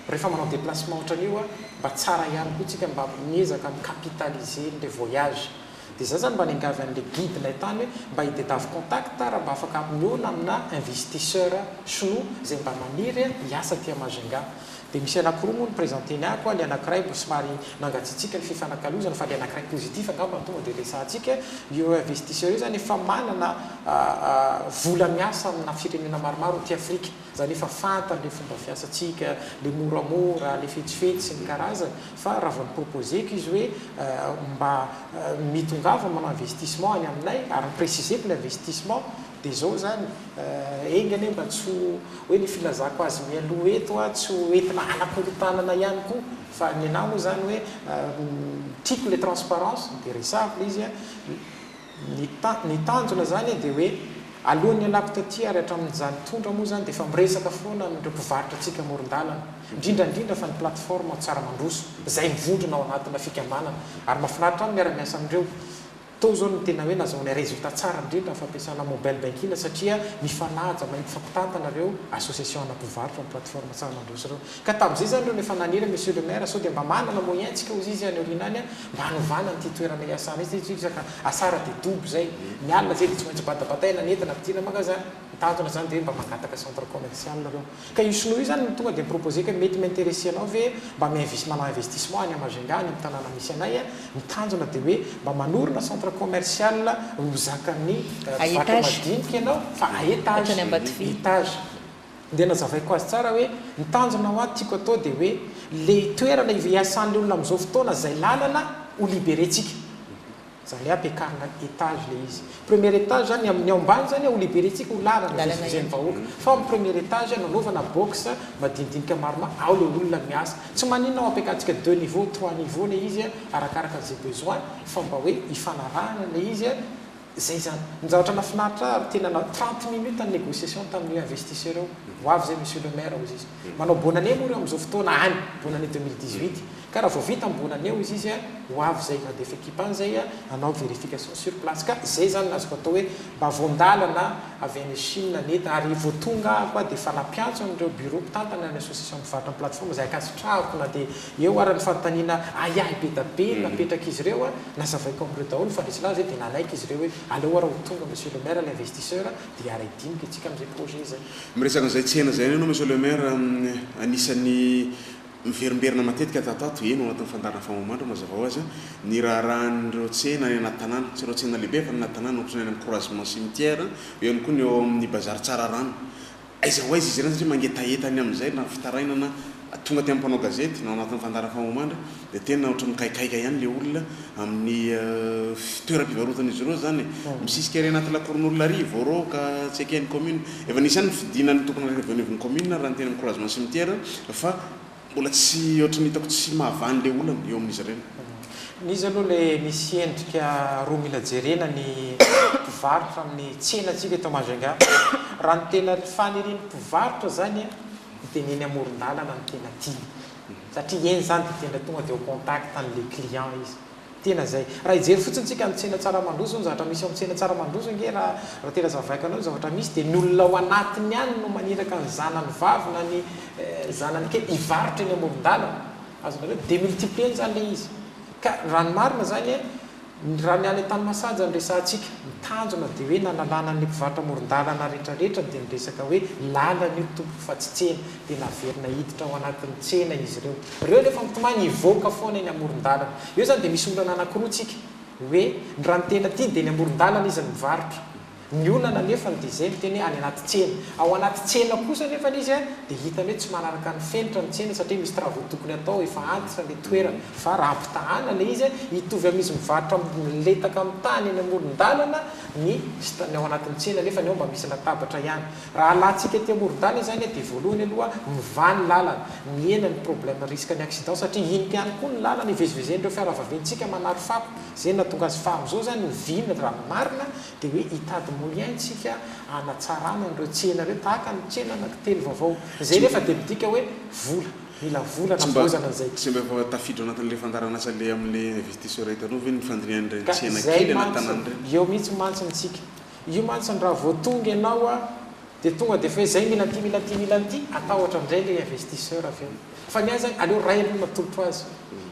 rehefa manao déplacement ohatran'io mba tsara ihany koa tsika mba miezaka micapitaliser n'le voyage dia za zany mba niangavy an'le guide nay tany hoe mba hidedavy contact raha mba afaka miona amina investisseur sinoa zay mba maniry hiasa tia Majunga dia misy anankiroa moa ny présenté ny ako ny anankiray somary nangatsitsika ny fifanakalozana fa le anankiray positif angamba tonga dia resantsika io investisseur io zany efa manana vola miasa amina firenena maromaro ty Afrika zany efa fantany le fomba fiasantsika le moramora le fetsifetsy sy ny karazany fa raha vao niproposeko izy hoe mba mitongava manao investissement any aminay ary préciseko l'investissement dia zao zany engany mba tsy hoe ny filazako azy mialoha eto a tsy hoentina anakorontanana ihany koa fa ny anao moa zany hoe tiako le transparence dia resako le izy a ny tanjona zany dia hoe alohan'ny alako taty ary hatramin'izany tondra moa zany dia efa miresaka foana amin'ireo mpivarotra antsika moron-dalana indrindrandrindra fa ny plateforme tsara mandroso izay mivondrona ao anatina fikambanana ary mahafinaritra any miara-miasa amin'ireo to zao ny tena hoe nazahoana résultat tsara indrindra ny fampiasana mobile banking satria mifanaja mifampitantana association ana mpivarotra ny plateforme tsara mandroso reo ka tamin'izay zany reo nefa nanira monsieur le maire sao dia mba manana moyen tsika ozy izy any aoriana any mba hanovana ny ty toerana iasana izy tsika asara dia dobo zay mialina zay dia tsy maintsy batabataina nentina ampidirana magazin mitantona zany dia mba mangataka centre commercial reo ka io sinoa io zany tonga dia proposé-ka mety m'intéressé anao ve mba manao investissement any Majunga any amin'ny tanàna misy anay mitanjona dia hoe mba manorina centre commercial ho zakany vato madinika ianao fa à étage dia nazavaiko azy tsara hoe mitanjona ho aty tiako atao dia hoe le toerana iasany olona amin'izao fotoana zay lalana ho libérétsika zany ampiakarina étage le izy premier étage zany amin'ny ao ambany zany ho libérétsika ho lalana fivezen'ny vahoaka fa amin'ny premier étage nanaovana box madinidinika maromaro ao le olona miasa tsy maninona ao ampiakarantsika 2 niveau 3 niveau le izy arakaraka zay besoin fa mba hoe ifanarahana le izy zay zany nizavatra nafinaritra ary tena 30 minutes ny négociation tamin'ny investisseur eo ho avy zay monsieur le maire ozy izy manao bonne année moa reo amin'izao fotoana any bonne année 2018 ka raha vao vita amin'ny bonne année izy izy ho avy zay mandefa équipany zay anao vérification sur place ka zay zany nazoko atao hoe mba voandalana avy any Chine nety ary vao tonga koa dia fa nampiantso amin'ireo bureau mpitantana ny association mivarotra ny plateforme zay akasitrahako na dia eo ary ny fanontaniana ayahy be da be napetraka izy ireo nazavaiko amin'ireo daholo fa resy la zay dia nanaiky izy ireo hoe aleo ara ho tonga monsieur le maire l'investisseur dia ara-idiniky antsika amin'izay projet zay miresaka an'izay tsena zay anao monsieur le maire anisan'ny miverimberina matetika tatato eno anatin'ny fandarana famomandro mazava ho azy ny raharan'ireo tsena ny anaty tanàna tsy ireo tsena lehibe fa ny anaty tanàna ohatrany any amin'ny croisement cimetière eo ihany koa ny eo amin'ny bazary tsara rano aiza ho aiza izy ireny satria mangetahetany amin'izay na fitarainana tonga ty ampanao gazety na anatin'ny fandarana famomandra dia tena ohatra mikaikaika ihany le olona amin'ny toeram-pivarotana izy ireo zany misisika ary anaty lakoron'olona rivo rô ka tsy haikany commune efa nisy any fidinany tokony reveneviny commune raha ny tena amin'ny croisement cimetière fa mbola tsy ohatra ny hitako tsy mahavany le olana eo amin'izy ireny nizy aloha le misy endrika roa mila jerena ny mpivarotra amin'ny tsena atsika eto Majunga raha ny tena faniriny mpivarotra zany dia neny amoron-dalana ny tena tia satria eny zany dia tena tonga dia au contact an'le client izy tena zay raha ijery fotsiny tsika amin'ny tsena tsara mandroso ny zavatra misy amin'ny tsena tsara mandroso nge raha tena zavaiko anao zavatra misy dia ny olona ao anatiny any no maniraka ny zanany vavy na ny zanany kely hivarotra eny amoron-dalana azonareo démultiplier zany le izy ka raha ny marina zany raha ny any tany masaja ny resantsika mitanjona dia hoe nanalana ny mpivarotra amoron-dalana rehetrarehetra dia niresaka hoe lalana io tompo fa tsy tsena dia naverina hiditra ao anatin'ny tsena izy ireo nefa mitomany hivoaka foana eny amoron-dalana eo zany dia misy olana anankiroa tsika hoe ny raha ny tena tia dia ny amoron-dalana izy mivarotra ny olana nefa ny dizay miteny any anaty tsena ao anaty tsena kosa nefa izy dia hitany hoe tsy manaraka ny fenitra ny tsena satria misy travaux tokony atao efa antitra le toerana fa raha ampitahana le izy hitovy amin'izy mivarotra letaka amin'ny tany eny amoron-dalana ny ao anatin'ny tsena nefa ny ao mba misy latabatra ihany raha alantsika ty amoron-dalana zany dia voalohany aloha mivany lalana miena ny problème risque ny accident satria iny ihany koa ny lalana ivezivezen'ireo fiaravaventsika manaro fako zay natonga azy faham'izao zany mivina raha marina dia hoe hitady moyen tsika anatsarana n'ireo tsena reo tahaka ny tsena anankitelo vaovao zay rehefa dia midika hoe vola mila vola navozana an'izay tsy mba efa tafidro anatin'le fandarana asa le amin'le investisseur hitanao ve ny fandinian'ireny tsena kely anaty tanàna ireny eo mihitsy mantsiny tsika io mantsiny raha voatonga ianao dia tonga dia fa hoe zay mila ty atao ohatran'izay le investisseur avy eo fa ny azy zany aleo ray aloha natolotro azy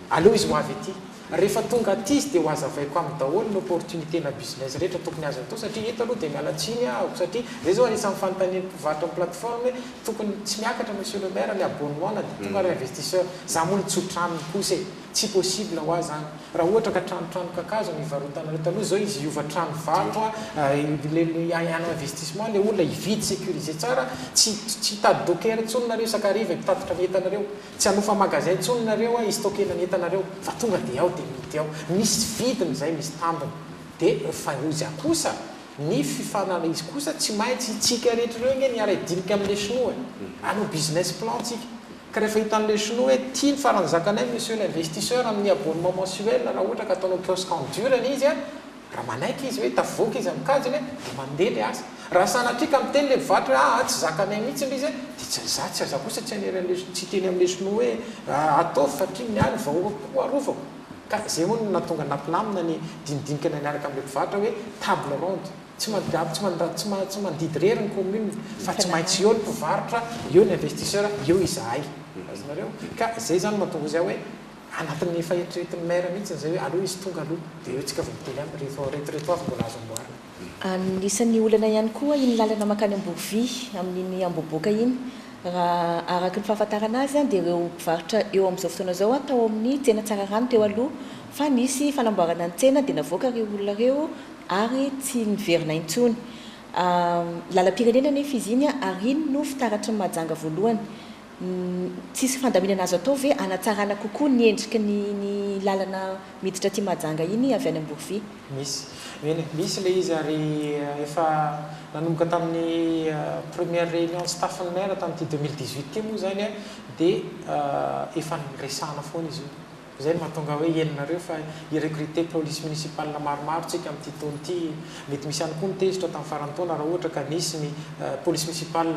aleo izy ho avy aty rehefa tonga aty izy dia ho azavaiko amin'ny daholo ny opportunité na business rehetra tokony azy atao satria eto aloha dia mialatsiny ahako satria zay zao anisan'ny fanontaniana mpivarotra amin'ny plateforme tokony tsy miakatra monsieur le maire ny abonnement na dia tonga réinvestisseur za moa ny tsotranony kosa tsy possible ho azy zany raha ohatra ka tranotrano kakazo nivarotana reto aloha zao izy iova trano vato ano investissement le olona ividy sécurisé tsara tsy tady docker tsononareo sakariva itatitra ny entanareo tsy hanofa magasin tsononareo izy tokena ny entanareo fa tonga dia ao dia mity ao misy vidiny zay misy tambiny dia fa ozy akosa ny fifanana izy kosa tsy maintsy tsika rehetra reo nge niara-dinika amin'le sinoa anao business plan tsika ka rehefa hitan'le sinoa hoe tia ny farany zakanay monsieur l'investisseur amin'ny abonnement mensuel raha ohatra ka ataonao kiosque en durany izy a raha manaiky izy hoe tavoaka izy amikajiny dia mandeha le asa raha sanatrika amin'ny teny le mivatra hoe tsy zakanay mihitsy le izy dia za tsy aza kosa tsy teny amin'le sinoa hoe atao fatria niany vahoako arovako ka zay moa natonga naplamina ny dinidinikana niaraka amin'le mpivaratra hoe table ronde tsy mandidy rery ny commune fa tsy maintsy eo ny mpivarotra eo ny investisseur eo izahay azonareo ka zay zany mahatonga izy aho hoe anatin'ny faheritreretin'ny maire mihitsy zay hoe aloha izy tonga aloha dia eo tsika vomitely any reto avy mbola azo amboarina anisan'ny olana ihany koa iny lalana makany Ambouvy amin'iny Amboboka iny raha araka ny fahafantarana azy dia ireo mpivarotra eo amin'izao fotoana zao atao amin'ny tsena tsara rano teo aloha fa nisy fanamboarana ny tsena dia navoaka ireo olona ireo ary tsy niverina intsony lalam-pirenena nefa izy iny ary iny no fitaratry ny majanga voalohany tsisy fandaminana azo atao ve anatsarana kokoa ny endriky ny lalana miditra ty majanga iny avy any Ambouvy misy le izy ary efa nanomboka tamin'ny première réunion staffin'ny maire tamin'ity 2018 ty moa zany dia efa niresahana foana izy io zay ny mahatonga hoe enonareo fa irecruter police municipale maromaro tsika amin'ity taona ity mety misy ihany koa mitezitra tamin'ny farany taona raha ohatra ka nisy ny police municipale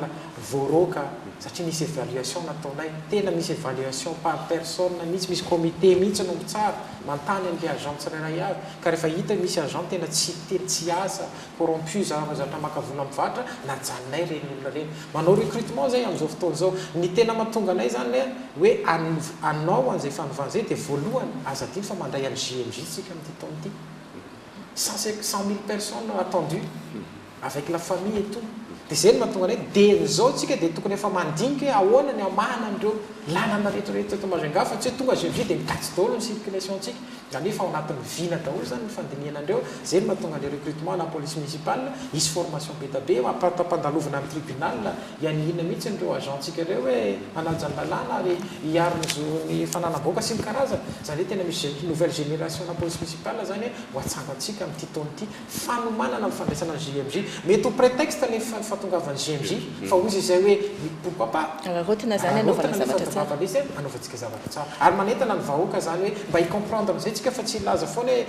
voaroka satria misy évaluation nataonay tena misy évaluation par personne misy comité mihitsy no tsara mantany an'le agent tsirairay avy ka rehefa hita misy agent tena tsy asa corrompu zatra makavola mivatra najanonay reny olona reny manao recrutement zay amin'izao fotoana zao ny tena mahatonga anay zany hoe anao an'izay fanovana zay dia voalohany aza diny fa mandray any JMJ tsika amin'ity taona ity 100 000 personnes attendues avec la famille et tout dia zay ny mahatonga anay dia zao tsika dia tokony efa mandinika hoe ahoana ny amahana andreo lalana rehetrarehetra eto Majunga fa tsy hoe tonga JMJ dia mikatsy daholo ny circulation tsika zany efa ao anatin'ny vina daholo zany ny fandiniana andreo zay ny mahatonga le recrutement na police municipale isy formation betabe ampandalovana amin'ny tribunal ianina mihitsy ndreo agentsika reo hoe analjany lalàna ary hiariny fananaboaka sy ny karazana zany hoe tena misy nouvelle génération na police municipale zany hoe ho atsangatsika amin'ity taona ity fanomanana amin'ny fandraisana ny JMJ mety ho prétexte le fahatongavany JMJ fa ozy izay hoe pourquoi pas ararotina zany anaovana zavatra tsara anaovantsika zavatra tsara ary manentana ny vahoaka zany hoe mba hicomprendre zay tsika fa tsy laza foana hoe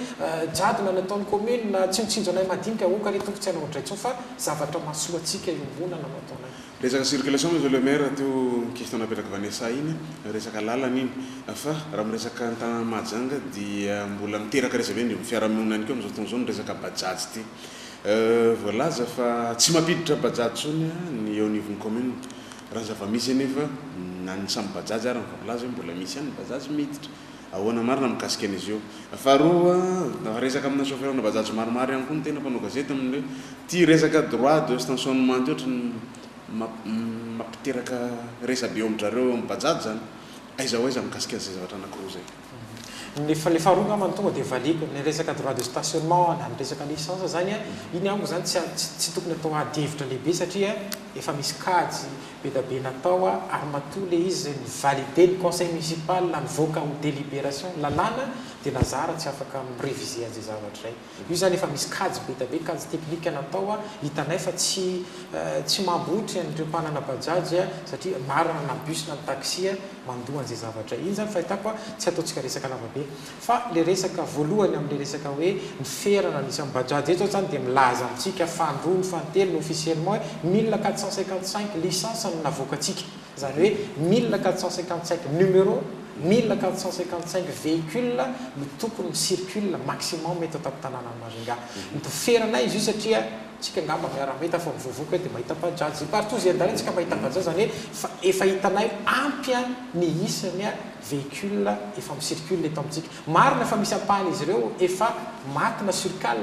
jadona nataon'ny commune na tsy mitsinjo anay madinika oka re tonga tsy anaovandray tsony fa zavatra masoatsika iombonana nataonay resaka circulation monsieur le maire teo question napetraka Vanessa iny resaka lalana iny fa raha miresaka an-tanàna Mahajanga dia mbola miteraka resaka ny fiarahamonina any koa amin'izao fotoana zao ny resaka bajaj ty voalaza fa tsy mampiditra bajaj tsony ny eo anivon'ny commune raha zava-misy anefa na ny samy bajaj ary mivolaza hoe mbola misy any bajaj miditra ahoana marina mikasika an'izy io faharoa resaka amina chauffeur na bajaj maromaro ihany koa ny tena mpanao gazety amin'le ty resaka droit de stationnement ty ohatrany mampiteraka resabe eo amin'ndrareo amin'ny bajaj zany aiza ho aiza mikasika an'izay zavatra anankiroa zay le faharoa ngambany tonga dia valiko ny resaka droit de stationnement na ny resaka licence zany iny amiko zany tsy tokony atao adihevitra lehibe satria efa misy kajy betabe natao ary matoa le izy ny validé ny conseil municipal nivoaka ho délibération lalàna dia lazara tsy afaka mirévisé an'izay zavatra zay io zany efa misy kajy betabe kajy teknika natao hitanay fa tsy mambotry an'ireo mpanana bajaj satria marina na bus na ny taxi mandoa an'izay zavatra iny zany fahitako tsy ataontsika resaka lavabe fa le resaka voalohany amin'le resaka hoe ny ferana nisy amin'ny bajaj eto zany dia milaza amintsika fandroany fantelo ny officiellement hoe 1455 licence no navoaka atsika zany hoe 1455 numéro 1455 véhicule no tokony circule maximum mety atao tanàna Majunga. Ny toferana izy io satria tsika ngamba miara-mahita fa mivovoaka hoe dia mahita bajazy partout zay andalana tsika mahita bajazy zany hoe efa hitanay ampy ny isany véhicule efa micircule eto amintsika marina fa misy ampahany izy ireo efa matina surcal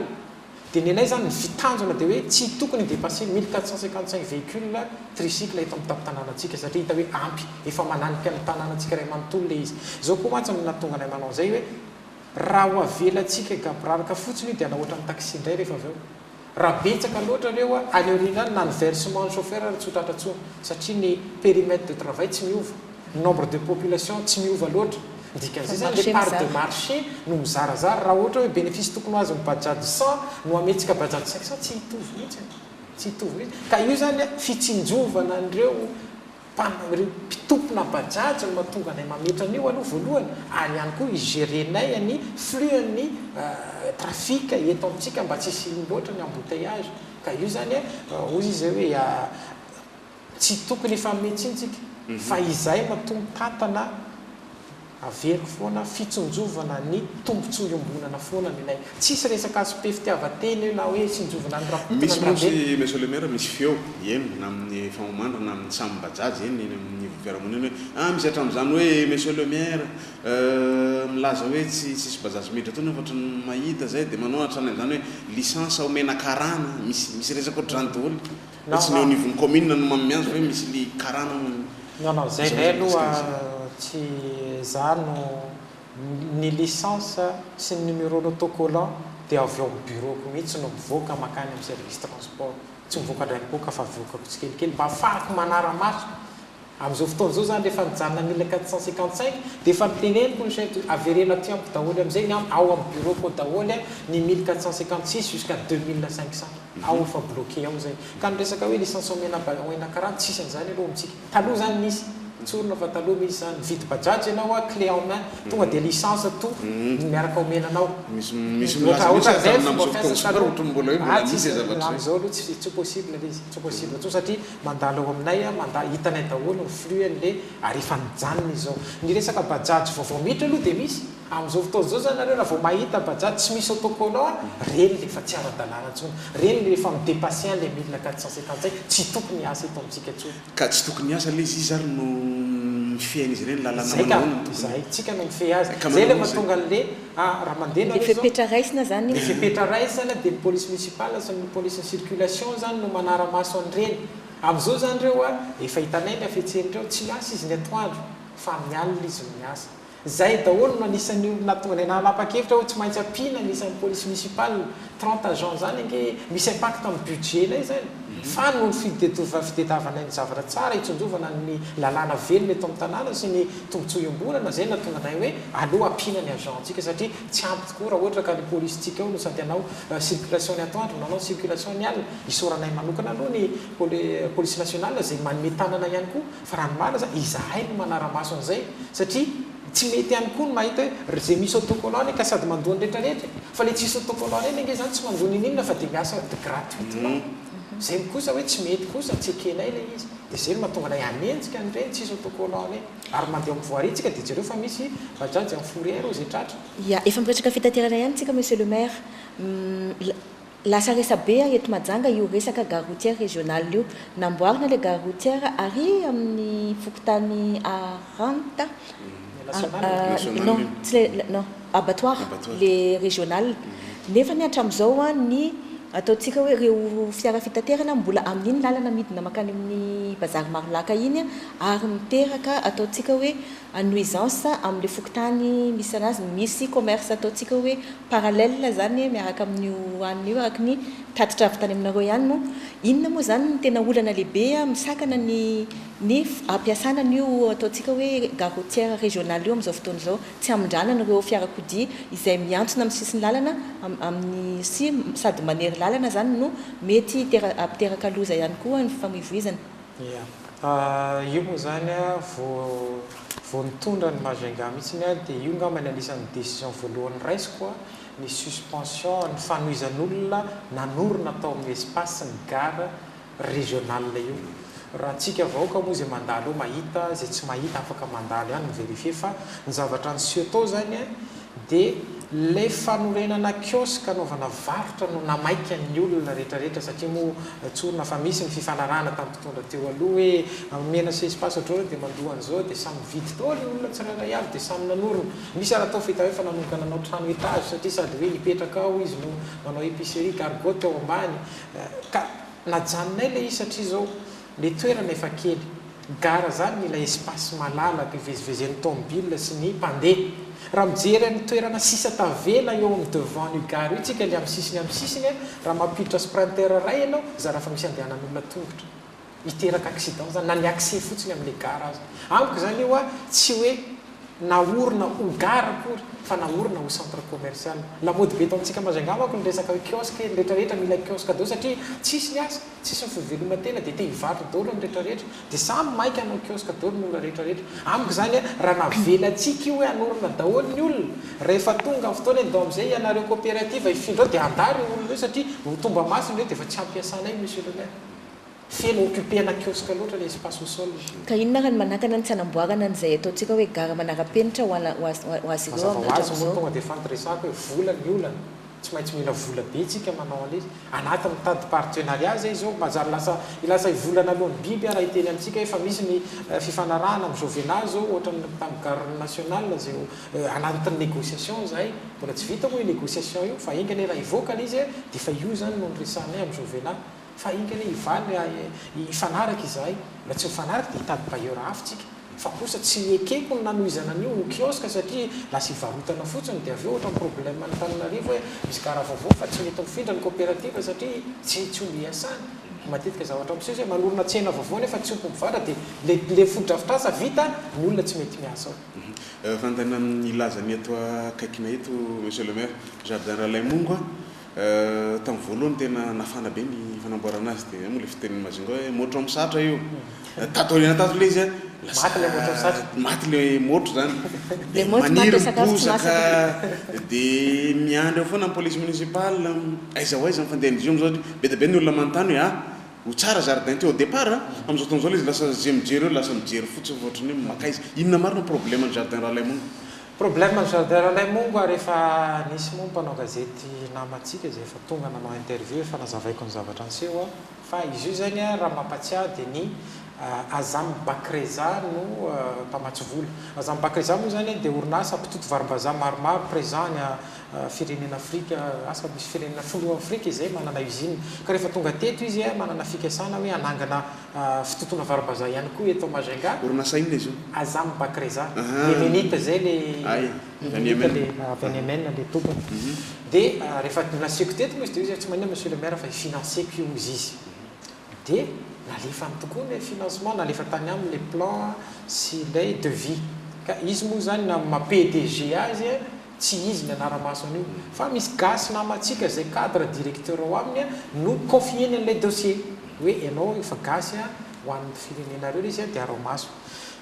dia ny anay zany ny fitanjona dia hoe tsy tokony dépassé 1455 véhicule tricycle eto amin'ny tapitanànatsika satria hita hoe ampy efa mananika ny tanànatsika ray manontolo le izy zao koa mantsy natonga anay manao zay hoe raha ho avelatsika gabraraka fotsiny io dia anaohatra ny taxi indray rehefa avy eo raha betsaka loatra reo aleorinany na ny versement ny chauffeur raha tsotratratsony satria ny périmètre de travail tsy miova nombre de population tsy miova loatra dikan'izay zany le part de marché no mizarazara raha ohatra hoe bénéfice tokony azy ny bajady 100 no ametsika bajady 500 tsy hitovy mihitsy tsy hitovy mihitsy ka io zany fitsinjovana an'ireo mpitompona bajady no mahatonga anay mametran'io aloha voalohany ary ihany koa igérenay ny flux-ny trafika eto amintsika mba tsy hisy loatra ny embouteillage ka io zany ozy izy hoe tsy tokony efa metsintsika fa izay mahatonga tantana averiko foana fitsonjovana ny tombontsoiombonana foana minay tsisy resaka aspect fitiavatena io na hoe tsinjovana ny misy motsy monsieur le maire misy feo eny na amin'ny famomandrina amin'ny samy bajagy eny amin'ny fiarahamonina hoe misy hatramin'izany hoe monsieur le maire milaza hoe tsisy bajagy midra tony fa ohatrany mahita zay dia manao hatrany amin'izany hoe licence omena karana misy resaka ohatrany daholo tsy ny au niveau ny commune no mamianzo hoe misy li karana non zay lay aloha tsy zano ny licence sy ny numéro d'autocollant dia avy eo amin'ny bureauko mihitsy no mivoaka makany amin'ny service transport tsy mivoaka ndraikyboka fa mivoakako tsikelikely mba ahafahako manara-maso amin'izao fotoana zao zany rehefa mijanona 1455 dia efa miteneniko ny chef averena ty ampy daholo amin'izay ao amin'ny bureauko daholo ny 1456 jusqu'à 2500 ao efa bloqué ao zay ka nyresaka hoe licence omena karana tsisy an'izany aloha amintsika taloha zany nisy tsorona fa taloha misy zany vidy bajaj ianao clé en main tonga dia licence to miaraka omenanao am'izao aloha tsy possible le izy tsy possible to satria mandalo ao aminay hitanay daholo ny flux an'le ary efa nijanona izao ny resaka bajaj vaovao mihitra aloha dia misy amin'izao fotoana zao zany nareo raha vao mahita bajaj tsy misy autocollant reny le fa tsy ara-dalàna ntsony reny le efa midépassé le 1455 tsy tokony asa eto amintsika ntsony ka tsy tokony asa le izy ary no mifiaina izy reny lalana zay tsika no mifehy azy zay le mahatonga an'le raha mandeha le fepetra raisina zany le fepetra raisana dia ny police municipale sy ny police ny circulation zany no manara-maso an'ireny amin'izao zany reo efa hitanay ny afetsen'ireo tsy miasa izy ny atoandro fa mialina izy no miasa zay daholo no anisan'ny olona tonga ny nanapa-kevitra hoe tsy maintsy ampiana anisan'ny police municipale 30 agent zany ange misy impact amin'ny budget nay zany fa no fidetavanay ny zavatra tsara hitsonjovana ny lalàna velona eto amin'ny tanàna sy ny tombotsoiom-bolana zay natonga nay hoe aloha ampiana ny agentsika satria tsy ampy tokoa raha ohatra ka ny polisitsika eo no sady anao circulation ny atoandro nanao circulation ny alina isoranay manokana aloha ny police nationale zay manome tanana ihany koa fa raha ny mala za izahay no manara-maso an'izay satria tsy mety ihany koa no mahita hoe zay misy autocollant ka sady mandoany rehetrarehetra fa le tsisy autocollant eny ange zany tsy mandony ninona fa dia miasa de gratuitement zay kosa hoe tsy mety kosa tsy ekenay le izy dia zay no mahatonga nay anenjika n'ireny tsisy autocollant eny ary mandeha amin'ny voaritsika dia jereo fa misy bajaj amin'ny fourrière zay tratra ya efa mipetraka fitaterana ihany tsika monsieur le maire lasa resa be eto Majanga io resaka gare routière régionale io namboarina le gare routière ary amin'ny fokotany Aranta non abattoir le régional nefa ny hatramin'izao ny ataontsika hoe ireo fiara fitaterana mbola amin'iny lalana midina makany amin'ny bazary Marolaka iny ary miteraka ataontsika hoe nuisance amin'le fokotany misy anazy misy commerce ataontsika hoe parallèle zany miaraka amin'ny hoanina io araka ny tatitra avy tany aminareo ihany no inona moa zany ny tena olana lehibe misakana ny ampiasana n'io ataontsika hoe gare routière régionale io amin'izao fotoana izao tsy amindranana ireo fiarakodia izay miantsona amin'ny sisiny lalana amin'ny sady manery lalana zany no mety ampiteraka loza ihany koa ny famoivoizana io moa zany vao nitondra ny Majunga mihitsiny dia io ngambany anisan'ny décision voalohany raisiko ny suspension ny fanoizan'olona nanorina atao amin'ny espace ny gare régionale io raha antsika vahoaka moa zay mandalo mahita zay tsy mahita afaka mandalo ihany mivérifie fa ny zavatra ny sio atao zany dia le fanorenana kiosque anaovana varotra no namaika ny olona rehetrarehetra satria moa tsorona fa misy ny fifanarahana tamin'ny mpitondra teo aloha hoe mena se espace ohatrao dia mandohan'izao dia samy vidy daholo ny olona tsirairay avy dia samy nanorona misy araha atao fahita hoe fa nanomboka nanao trano etage satria sady hoe hipetraka ao izy no manao épicerie cargot teo ambany ka najanonay le izy satria zao le toerana efa kely gara zany ilay espace malalaka ivezivezen'ny tomobile sy ny mpandeha raha mijery ny toerana sisa tavela eo amin'ny devant ny gara io tsika le amin'ny sisiny raha mampiditra sprinter ray ianao za raha fa misy andehanan'olona tongotra hiteraka accident zany na ny accès fotsiny amin'le gara azy amiko zany io a tsy hoe naorina ho gara akory fa naorina ho centre commercial lamody be tao amintsika mazangamako ny resaka hoe kiosque rehetrarehetra mila kiosque dao satria tsisy ny asa tsisy ny fiveloma-tena dia te hivarotra daholo ny rehetrarehetra dia samy maika anao kiosque daholo ny olona rehetrarehetra amiko zany raha navelatsika io hoe anorina daholo ny olona rehefa tonga amin'ny fotoana dao amin'izay ianareo coopérative ifindreo dia andary ny olona io satria ho tomba masiny reo dia efa tsy ampiasanay monsieur le maire feno occupena kiosque loatra le espace au sol ka inona raha ny manakana ny tsy hanamboarana an'izay ataontsika hoe gara manara-penitra ho azy ireo azy moa tonga dia fanontresako hoe vola ny olana tsy maintsy mila vola be tsika manao an'izy anatin'ny mitady partenariat zay zao mazary ilasa hivolana alohan'ny biby raha hiteny amintsika efa misy ny fifanarahana amin'ny Jovenaz zao ohatra ny tamin'ny garde nationale zay anatin'ny négociation zay mbola tsy vita moa io négociation io fa ingany raha hivoaka izy dia fa io zany no nyresanay amin'ny Jovenaz fa ingany hivaly hifanaraka izahay la tsy mifanaraka dia hitady bailleur hafitsika fa kosa tsy ekeko ny nanohizana an'io no kiosque satria lasa hivarotana fotsiny dia avy eo ohatra ny problème ny Tananarivo hoe misy gara vaovao fa tsy mety mifindra ny coopérative satria tsy omby iasana matetika zavatra amin'izay hoe manorina tsena vaovao nefa tsy ompo mivatra dia le fodrafitrasa vita ny olona tsy mety miasa ao fantana ny ilazany eto akaikina eto monsieur le maire jardin Ralaimongo tamin'ny voalohany tena nafana be ny fanamboarana azy dia moa le fiteniny mazinga hoe motro amin'ny satra io tatorina tato le izy maty le motro zany maniry mibozaka dia miandry eo foana ny police municipale aiza ho aiza mifandehan'izy io am'zao be dia be ny olona manontany hoe ho tsara jardin teo au départ amin'izao taon'izao le izy lasa zay mijery eo lasa mijery fotsiny ohatrany hoe makaizy inona marina problème ny jardin Ralaimongo problème ny jardin Ralaimongo rehefa nisy moa mpanao gazety namatsika zay efa tonga nanao interview efa nazavaiko ny zavatra anseho fa izy io zany raha mampatsiahy dia ny Azam Bakreza no mpamatsy vola Azam Bakreza moa zany dia orinasa mpitoto varim-bazaha maromaro présent ny firenena Afrika asa misy firenena folo Afrika izay manana usine ka rehefa tonga teto izy manana fikasana hoe anangana fitotona varim-bazaha ihany koa eto Majunga orinasa inona izy io Azam Bakreza Yemenita zay le Yemen le tompony dia rehefa nasiako teto moa izy dia izy tsy manina monsieur le maire fa financeko io izy dia nalefa ny tokoa ny financement nalefa tany amin'ny plan sy lay devis ka izy moa zany na ma PDG azy tsy izy ny anaramaso an'io fa misy gasy namatsika zay cadre directeur ao aminy no confieny an'ilay dossier hoe ianao efa gasy ho an'ny firenenareo izy dia aramaso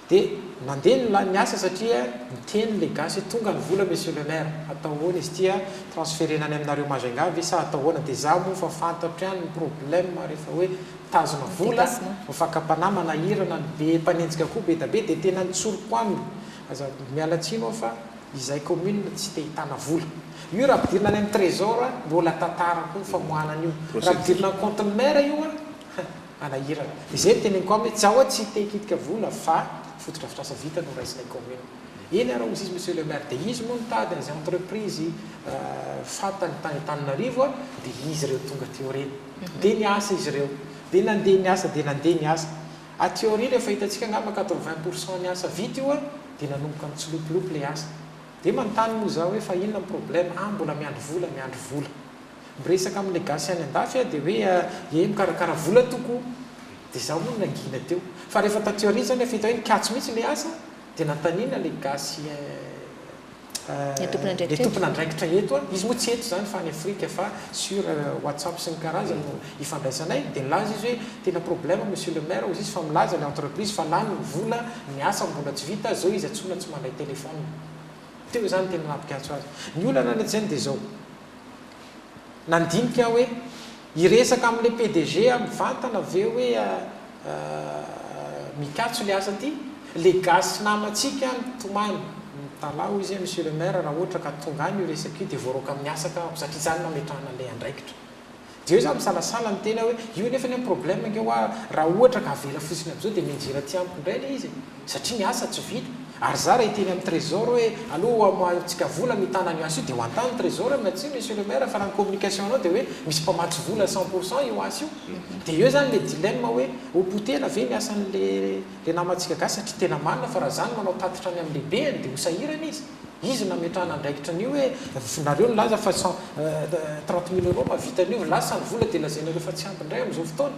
dia nandeha ny asa satria miteny le gasy tonga ny vola monsieur le maire atao hoana izy tia transférena any aminareo Majunga ve sa atao hoana dia za moa fa fantatra ihany ny problème rehefa hoe tazona vola mifakapanama nahirana ny be mpanenjika koa be da be dia tena nitsoroko aminy aza mialatsino fa izay commune tsy te hitana vola io raha ampidirina any amin'ny trésor mbola tantara koa ny famohanana io raha ampidirina ny compte ny maire io anahirana izay teneniko aminy tsy ahoa tsy te hikitika vola fa fotodrafitrasa vita no raisinay commune eny araha ozy izy monsieur le maire dia izy moa nitady azy entreprise fatany tany Tananarivo dia izy ireo tonga teo reny dia niasa izy ireo dia nandeha niasa dia nandeha niasa athéorie rehefa hitantsika angamba 80% ny asa vita io dia nanomboka mitsilopilopy le asa dia manontany moa zao hoe fa inona ny problème mbola miandry vola miresaka amin'le gasy any andafy dia hoe mikarakara vola toko dia zaho moa nangina teo fa rehefa tathéorie zany efa hita hoe nikatso mihitsy le asa dia nantanina le gasy le tompona andraikitra eto izy moa tsy eto zany fa any Afrika fa sur WhatsApp sy ny karazany no ifandraisanay dia milaza izy hoe tena problème monsieur le maire ozy izy fa milaza le entreprise fa lany ny vola ny asa mbola tsy vita zao izy atsona tsy mandray téléphone teo zany tena nampikatso azy ny olana ny zany dia zao nandinika hoe iresaka amin'le PDG mivantana aveo hoe mikatso le asa ty le gasy namatsika tomany talao izy monsieur le maire raha ohatra ka tonga any io resaka io dia voaroaka amin'ny asaka satria zany mametrahana le andraikitra dia eo za misalasala ny tena hoe io nefa ny problème nke hoa raha ohatra ka avela fosiny am'izao dia menjera ty ampindray le izy satria ny asa tsy vita ary za raha iteny amin'ny trésor hoe alohatsika vola mitana ny asa io dia ho antany trésor matsy monsieur le maire fa raha ny communication anao dia hoe misy mpamatsy vola 100% io asa io dia eo zany le dilemme hoe opotena ve ny asan'le namatsika gasy satria tena manina fa raha zany manao tatitra any amin'ny lehibeany dia ho sahirana izy nametrahana andraikitra an'io hoe nareo nylaza fa 30 000 euros mavitan'io lasa ny vola dia lazainareo fa tsy ampindray amin'izao fotoana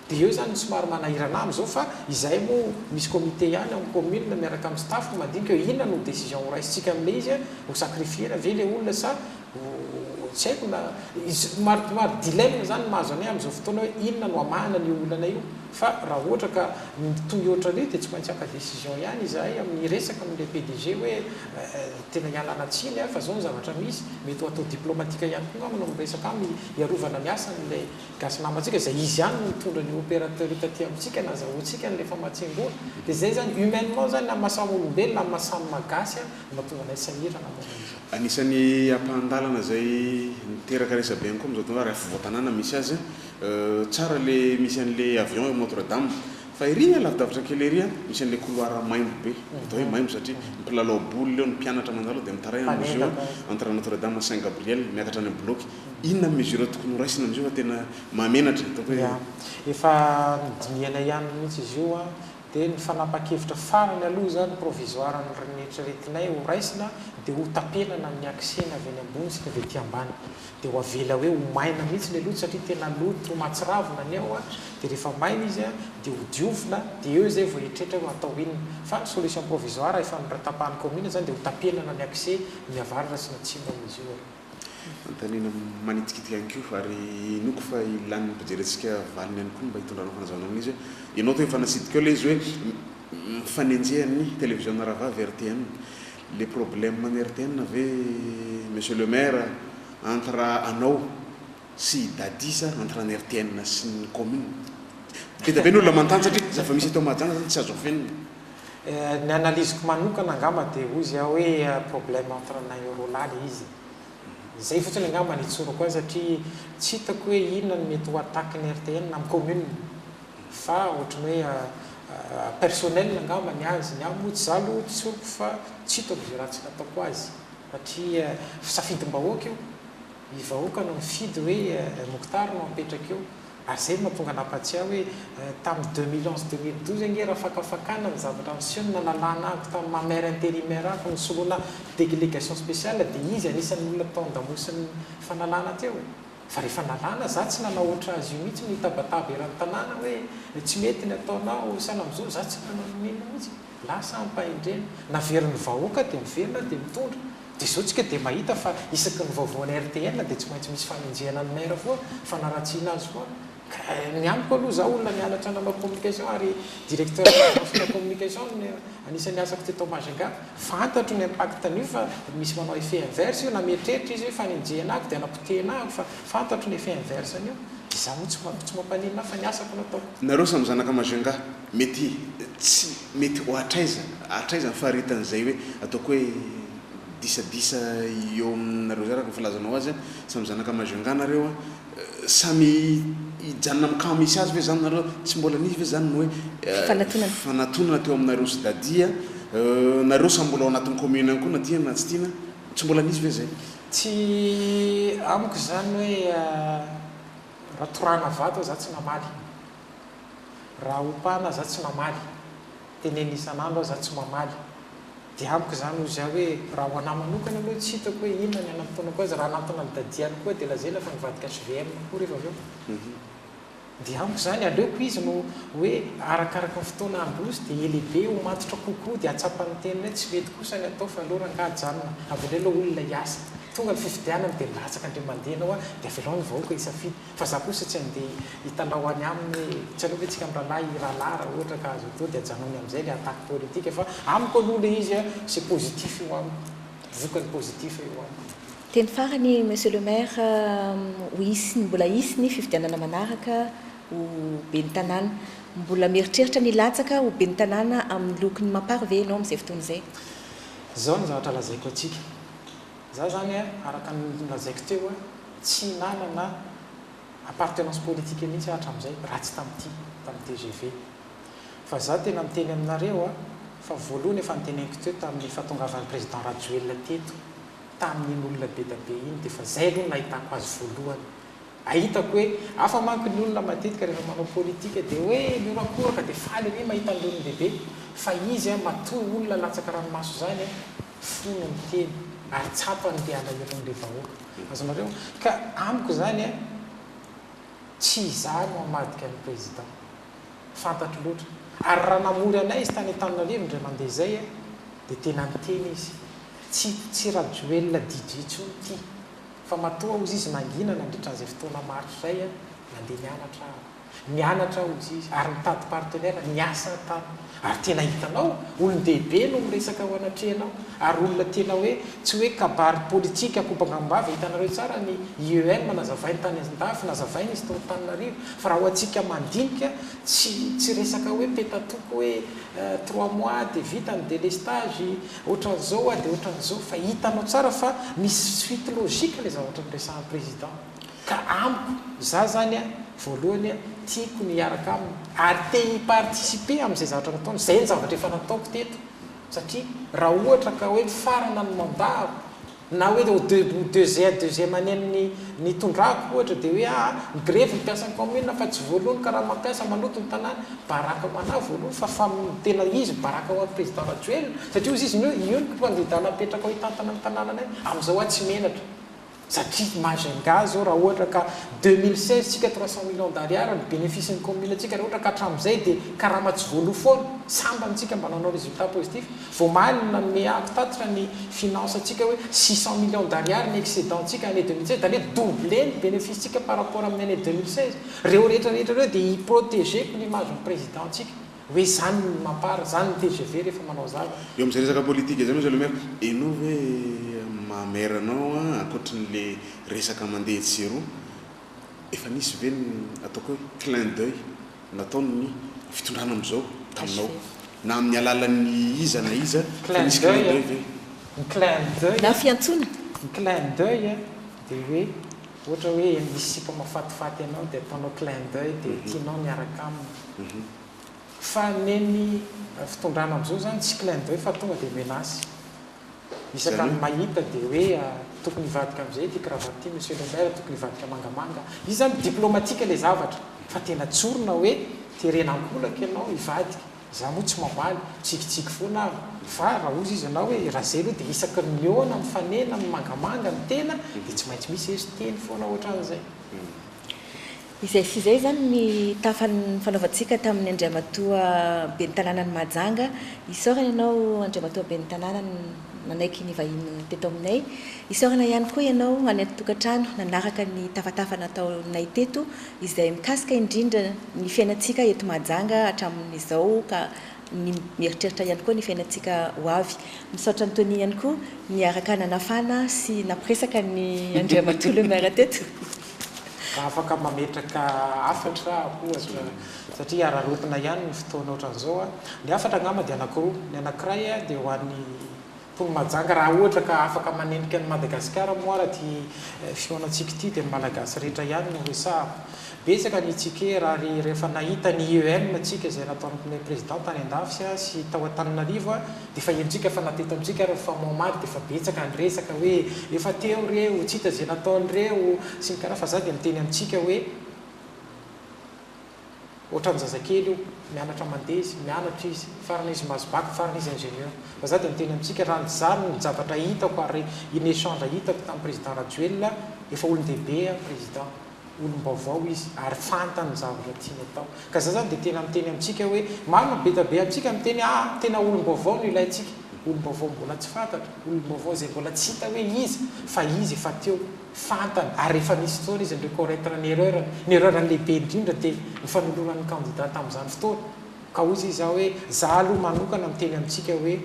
dia eo zany somary manahirana amin'izao fa izahay moa misy comité ihany amin'ny commune miaraka amin'ny staff mandinika hoe inona no décision ho raisitsika amin'le izy ho sacrifiera ve le olona sa tsy haiko na maromaro dilemme zany mahazo anay amin'izao fotoana hoe inona no amahana ny olana io fa raha ohatra ka toy ohatra reo dia tsy maintsy aka décision ihany izahay amin'ny resaka amin'le PDG hoe tena hialana tsiny fa zao ny zavatra misy mety ho atao diplomatika ihany koa ngamana miresaka hiarovana ny asa n'le gasy namatsika izay izy ihany no mitondra ny opérateur taty amintsika na zahoantsika n'le famatsemboana dia zay zany humainement zany na masamy olombelona na masamy magasy mahatonga anay sahirana anisan'ny ampahandalana zay niteraka resabe any koa am'izao tona raha fivoatanana misy azy tsara le misy an'le avion Notre Dame fa iry lavidavitra kely ery misy an'le couloir maimbo be atao hoe maimbo satria mpilalao boly leo ny mpianatra mandalo dia mitaray am'izio entre Notre Dame Saint Gabriel miakatra any bloc inona mesure tokony ho raisina am'izio fa tena mamenatra ataoko hoe efa nidiniana ihany mihitsy izy io dia ny fanapa-kevitra farany aloha zany provisoire ny rehetraretinay ho raisina dia ho tapenana ny aksena avy any ambony sika dia ty ambany dia ho avela hoe ho maina mihitsy le loto satria tena loto matsiravina ny ao dia rehefa maina izy dia ho diovina dia eo zay vao etretra ho atao inona fa ny solution provisoire efa nratapahany commune zany dia ho tapenana ny akse miavaritra sy natsimba amin'izy io antanina manitikitika any ko ary noko fa ilan'ny mpijerentsika valiny any koa mba hitondrana fanazavana amin'izy hoe ianao to efa nasidika eo le izy hoe mifanenjehan'ny télévision rava RTN les problèmes ny RTN ave monsieur le maire entre anao sy dadisa entre ny RTN sy ny commune beta be ny olona mantany satria za fa misy atao mahajanga zany tsy azo ofenina ny analysiko manokana angamba dia ozy aho hoe problème entre nay eurolaly izy zay fotsiny angamba nitsorako azy satria tsy hitako hoe inona ny mety ho attaque ny RTN amin'ny commune fa ohatrany hoe personnel angamba ny azy ny amoa tsy za aloha tsoroko fa tsy hitako zay raha tsy nataoko azy satria safidim-bahoaka io vahoaka no mifidy hoe Mokhtar no apetraka eo ary zay mahatonga nampatsiahy hoe tamin'ny 2011-2012 ange raha fakafakana ny zavatra mission nalalana ako tamin'ny mamère intérimaire ako ny soloana délégation spéciale dia izy anisan'ny olona tao andamosiny fanalana teo fa rehefa nalana za tsy nanao ohatra azy io mihitsy nitabataba eran'ny tanàna hoe tsy mety ny ataonao sana am'izao za tsy nananonina mihitsy lasa ampahendrena naverin'ny vahoaka dia miverina dia mitondra dia zao tsika dia mahita fa isaky ny vaovaony RTN dia tsy maintsy misy faminjehana ny maire foa fanaratsiana azy foa ny amiko aloha za olona mianatra nanao communication ary directeur na communication anisan'ny asako tetao Majunga fantatro ny impact an'io fa misy manao effet inverse io na mietreritra izy hoe faninjehana ako dia anapotehana ako fa fantatro ny effet inverse an'io dia za moa tsy mampaninina fa ny asako nataoko nareo samy zanaka Majunga mety tsy mety ho atraiza faharitan'izay hoe ataoko hoe disadisa eo aminareo zay raha filazanao azy samy zanaka Majunga nareo samy ijanona amin'ny camp misy azy ve zany nareo tsy mbola nisy ve zany no hoe fanatonana teo aminareo sy dadia nareo samy mbola ao anatin'ny commune any koa na tia na tsy tiana tsy mbola nisy ve zay tsy amiko zany hoe raha torana vato za tsy namaly raha opana za tsy namaly teneny isan'andro za tsy mamaly dia amiko zany ozy aho hoe raha ho anahy manokana aloha tsy hitako hoe inona ny anamponako azy raha anatona ny dadiany koa dia lazela fa nivadika SVM koa rehefa avy eo dia amiko zany aleoko izy no hoe arakaraka ny fotoana androsy dia elehibe ho matotra kokoa dia atsapany tenina tsy mety kosa ny atao fa aloha rangahajanona avy indray aloha olona hiasa tonga ny fividianana dia milatsaka andre mandeha anao dia avelao ny vahoaka isafidy fa za kosa tsy andeha hitanao any aminy tsy aloha hoe tsika mirahalahy rahalara ohatra ka azo atao dia ajanony amin'izay le attaque politique fa amiko aloha le izy c'est positif io amiko vokany positif io amiko teny farany monsieur le maire ho isy mbola isy ny fividianana manaraka ho be ny tanàna mbola mieritreritra ny latsaka ho be ny tanàna amin'ny lokony mampary ve ianao amin'izay fotoana izay zao ny zavatra lazaiko atsika za zany araka nlazaiko teo tsy nanana appartenance politique mihitsy hatram'izay ratsy tamin'ity TGV fa za tena miteny aminareo fa voalohany efa niteneniko teo tamin'ny fahatongavan'ny président Rajoelina teto tamin'ny olona be da be iny dia fa zay aloha nahitako azy voalohany ahitako hoe afa manko ny olona matetika rehefa manao politika dia hoe miorakoraka dia faly re mahita ny olona lehibe fa izy matoy olona latsaka ranomaso zany fono miteny ary tsapa ny dia alahelo n'le vahoaka azonareo ka amiko zany tsy izany mamadika ny président fantatro loatra ary raha namory anay izy tany Antananarivo ndray mandeha zay dia tena miteny izy tsy Rajoelina DJ ty fa matoa ozy izy nangina nandritra an'izay fotoana maritry zay nandeha nianatra ozy izy ary mitady partenaire niasa tany ary tena hitanao olon-dehibe no miresaka ho anatrehanao ary olona tena hoe tsy hoe kabary politika akopangambavy hitanareo tsara ny IEM nazavainy tany an-dafy nazavainy izy tao Antananarivo fa raha ho antsika mandinika tsy resaka hoe petatoko hoe 3 mois dia vita ny délestage ohatran'izao dia ohatran'izao fa hitanao tsara fa misy suite logique le zavatra niresahan'ny président ka amiko za zany voalohany tiako niaraka aminy ary te hiparticiper amin'izay zavatra nataony zay ny zavatra efa nataoko teto satria raha ohatra ka hoe farana ny mandaro na hoe deuxième année ny tondrako ohatra dia hoe ny grève ny commune fa tsy voalohany ka raha mampiasa maloto ny tanàna baraka ho ana voalohany fa tena izy baraka ho an'ny président Rajoelina satria ozy izy io kandidana apetraka ho hitantana ny tanànanay amin'izao tsy menatra satria Majunga zao raha ohatra ka 2016 tsika 300 millions d'ariary ny bénéfice ny commune atsika raha ohatra ka hatramin'izay dia karama tsy voaloha foana sambantsika mba nanao résultat positif voamaly nanome ako tatitra ny finance atsika hoe 600 millions d'ariary ny excédent tsika année 2016 dale doublé ny bénéfice tsika par rapport amin'ny année 2016 reo rehetrarehetra reo dia hiprotégeko l'image ny président tsika hoe zany mampara zany ny TGV rehefa manao zava eo amin'izay resaka politique zay monsieur le maire enao hoe mameranao ankoatran'le resaka mandeha tsiro efa nisy ve ataoko hoe clin d'œil nataony ny fitondrana amin'izao taminao na amin'ny alalan'ny iza na iza nisy clin d'œil ve ny clin d'œil na fiantsona ny clin d'œil dia hoe ohatra hoe misy sipa mafatifaty ianao dia ataonao clin d'œil dia tianao miaraka aminy fa neny fitondrana amin'izao zany tsy clin d'œil fa tonga dia menasy isaka ny mahita dia hoe tokony hivadika amin'izay ty cravaty ty monsieur le maire tokony hivadika mangamanga izy zany diplomatika le zavatra fa tena tsorona hoe terenankolaka ianao hivadika za moa tsy mamaly tsikitsiky foana fa raha ozy izy anao hoe raha zay aloha dia isaka ny miona mifanena ny mangamanga ny tena dia tsy maintsy misy ezo teny foana ohatran'izay izay sy izay zany ny tafany fanaovantsika tamin'ny andriamatoa be ny tanàna ny Mahajanga isaorana ianao andriamatoa be ny tanàna nanaiky ny vahiny teto aminay isaorana ihany koa ianao any an-tokantrano nanaraka ny tafatafa nataonay teto izay mikasika indrindra ny fiainantsika eto Mahajanga hatramin'izao ka ny mieritreritra ihany koa ny fiainantsika ho avy misaotra nytony ihany koa niaraka nanafana sy nampiresaka ny andriamatoa le maire teto afaka mametraka afatra ohatra satria ararotina ihany ny fotoana ohatran'izao ny afatra angamba dia anankiroa ny anankiray dia ho an'ny mponina Mahajanga raha ohatra ka afaka manenika ny Madagasikara moa raha ty fionatsika ity dia malagasy rehetra ihany no resahako betsaka ny tsike raha rehefa nahita ny IEM tsika izay nataon'ny président tany an-dafy sy tao Antananarivo dia fa entsika fa nateto amintsika rehefa mamady dia fa betsaka ny resaka hoe efa teo reo tsy hita izay nataon'ireo sy ny karaha fa za dia miteny amintsika hoe ohatran'ny zazakely io mianatra mandeha izy mianatra izy farana izy mazobaka farana izy ingénieur fa za dia miteny amintsika raha zany ny zavatra hitako ary iny échange hitako tamin'ny président Rajoelina efa olon-dehibe président olom-baovao izy ary fantany zavatra tiany atao ka za zany dia tena miteny amintsika hoe mamy betabe amintsika miteny tena olom-baovao no ilayntsika olom-baovao mbola tsy fantatra olom-baovao izay mbola tsy hita hoe izy fa izy efa teo fantany ary efa misy fotoana izy ndray correctre ny erreur ny lehibe indrindra dia ny fanoloran'ny candidat tamin'izany fotoana ka ozy izy hoe za aloha manokana miteny amintsika hoe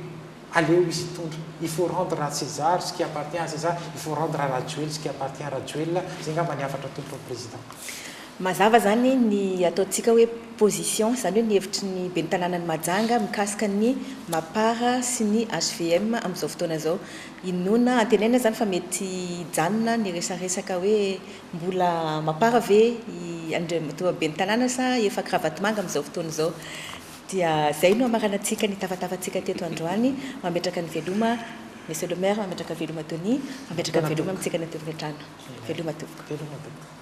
aleo izy hitondra il faut rendre à César ce qui appartient à César il faut rendre à Rajoelina ce qui appartient à Rajoelina zay ngamba ny afatra tompo président mazava zany ny ataontsika hoe position zany hoe ny hevitry ny be ny tanànany Mahajanga mikasika ny mapara sy ny HVM amin'izao fotoana zao inona antenaina zany fa mety janona ny resaresaka hoe mbola mapara ve andretoa be ny tanàna sa efa cravatte manga amin'izao fotoana zao dia zay no amaranantsika ny tavatavatsika teto androany mametraka ny veloma Monsieur le maire mametraka veloma Tony mametraka veloma amintsika ny toetrano veloma tompoko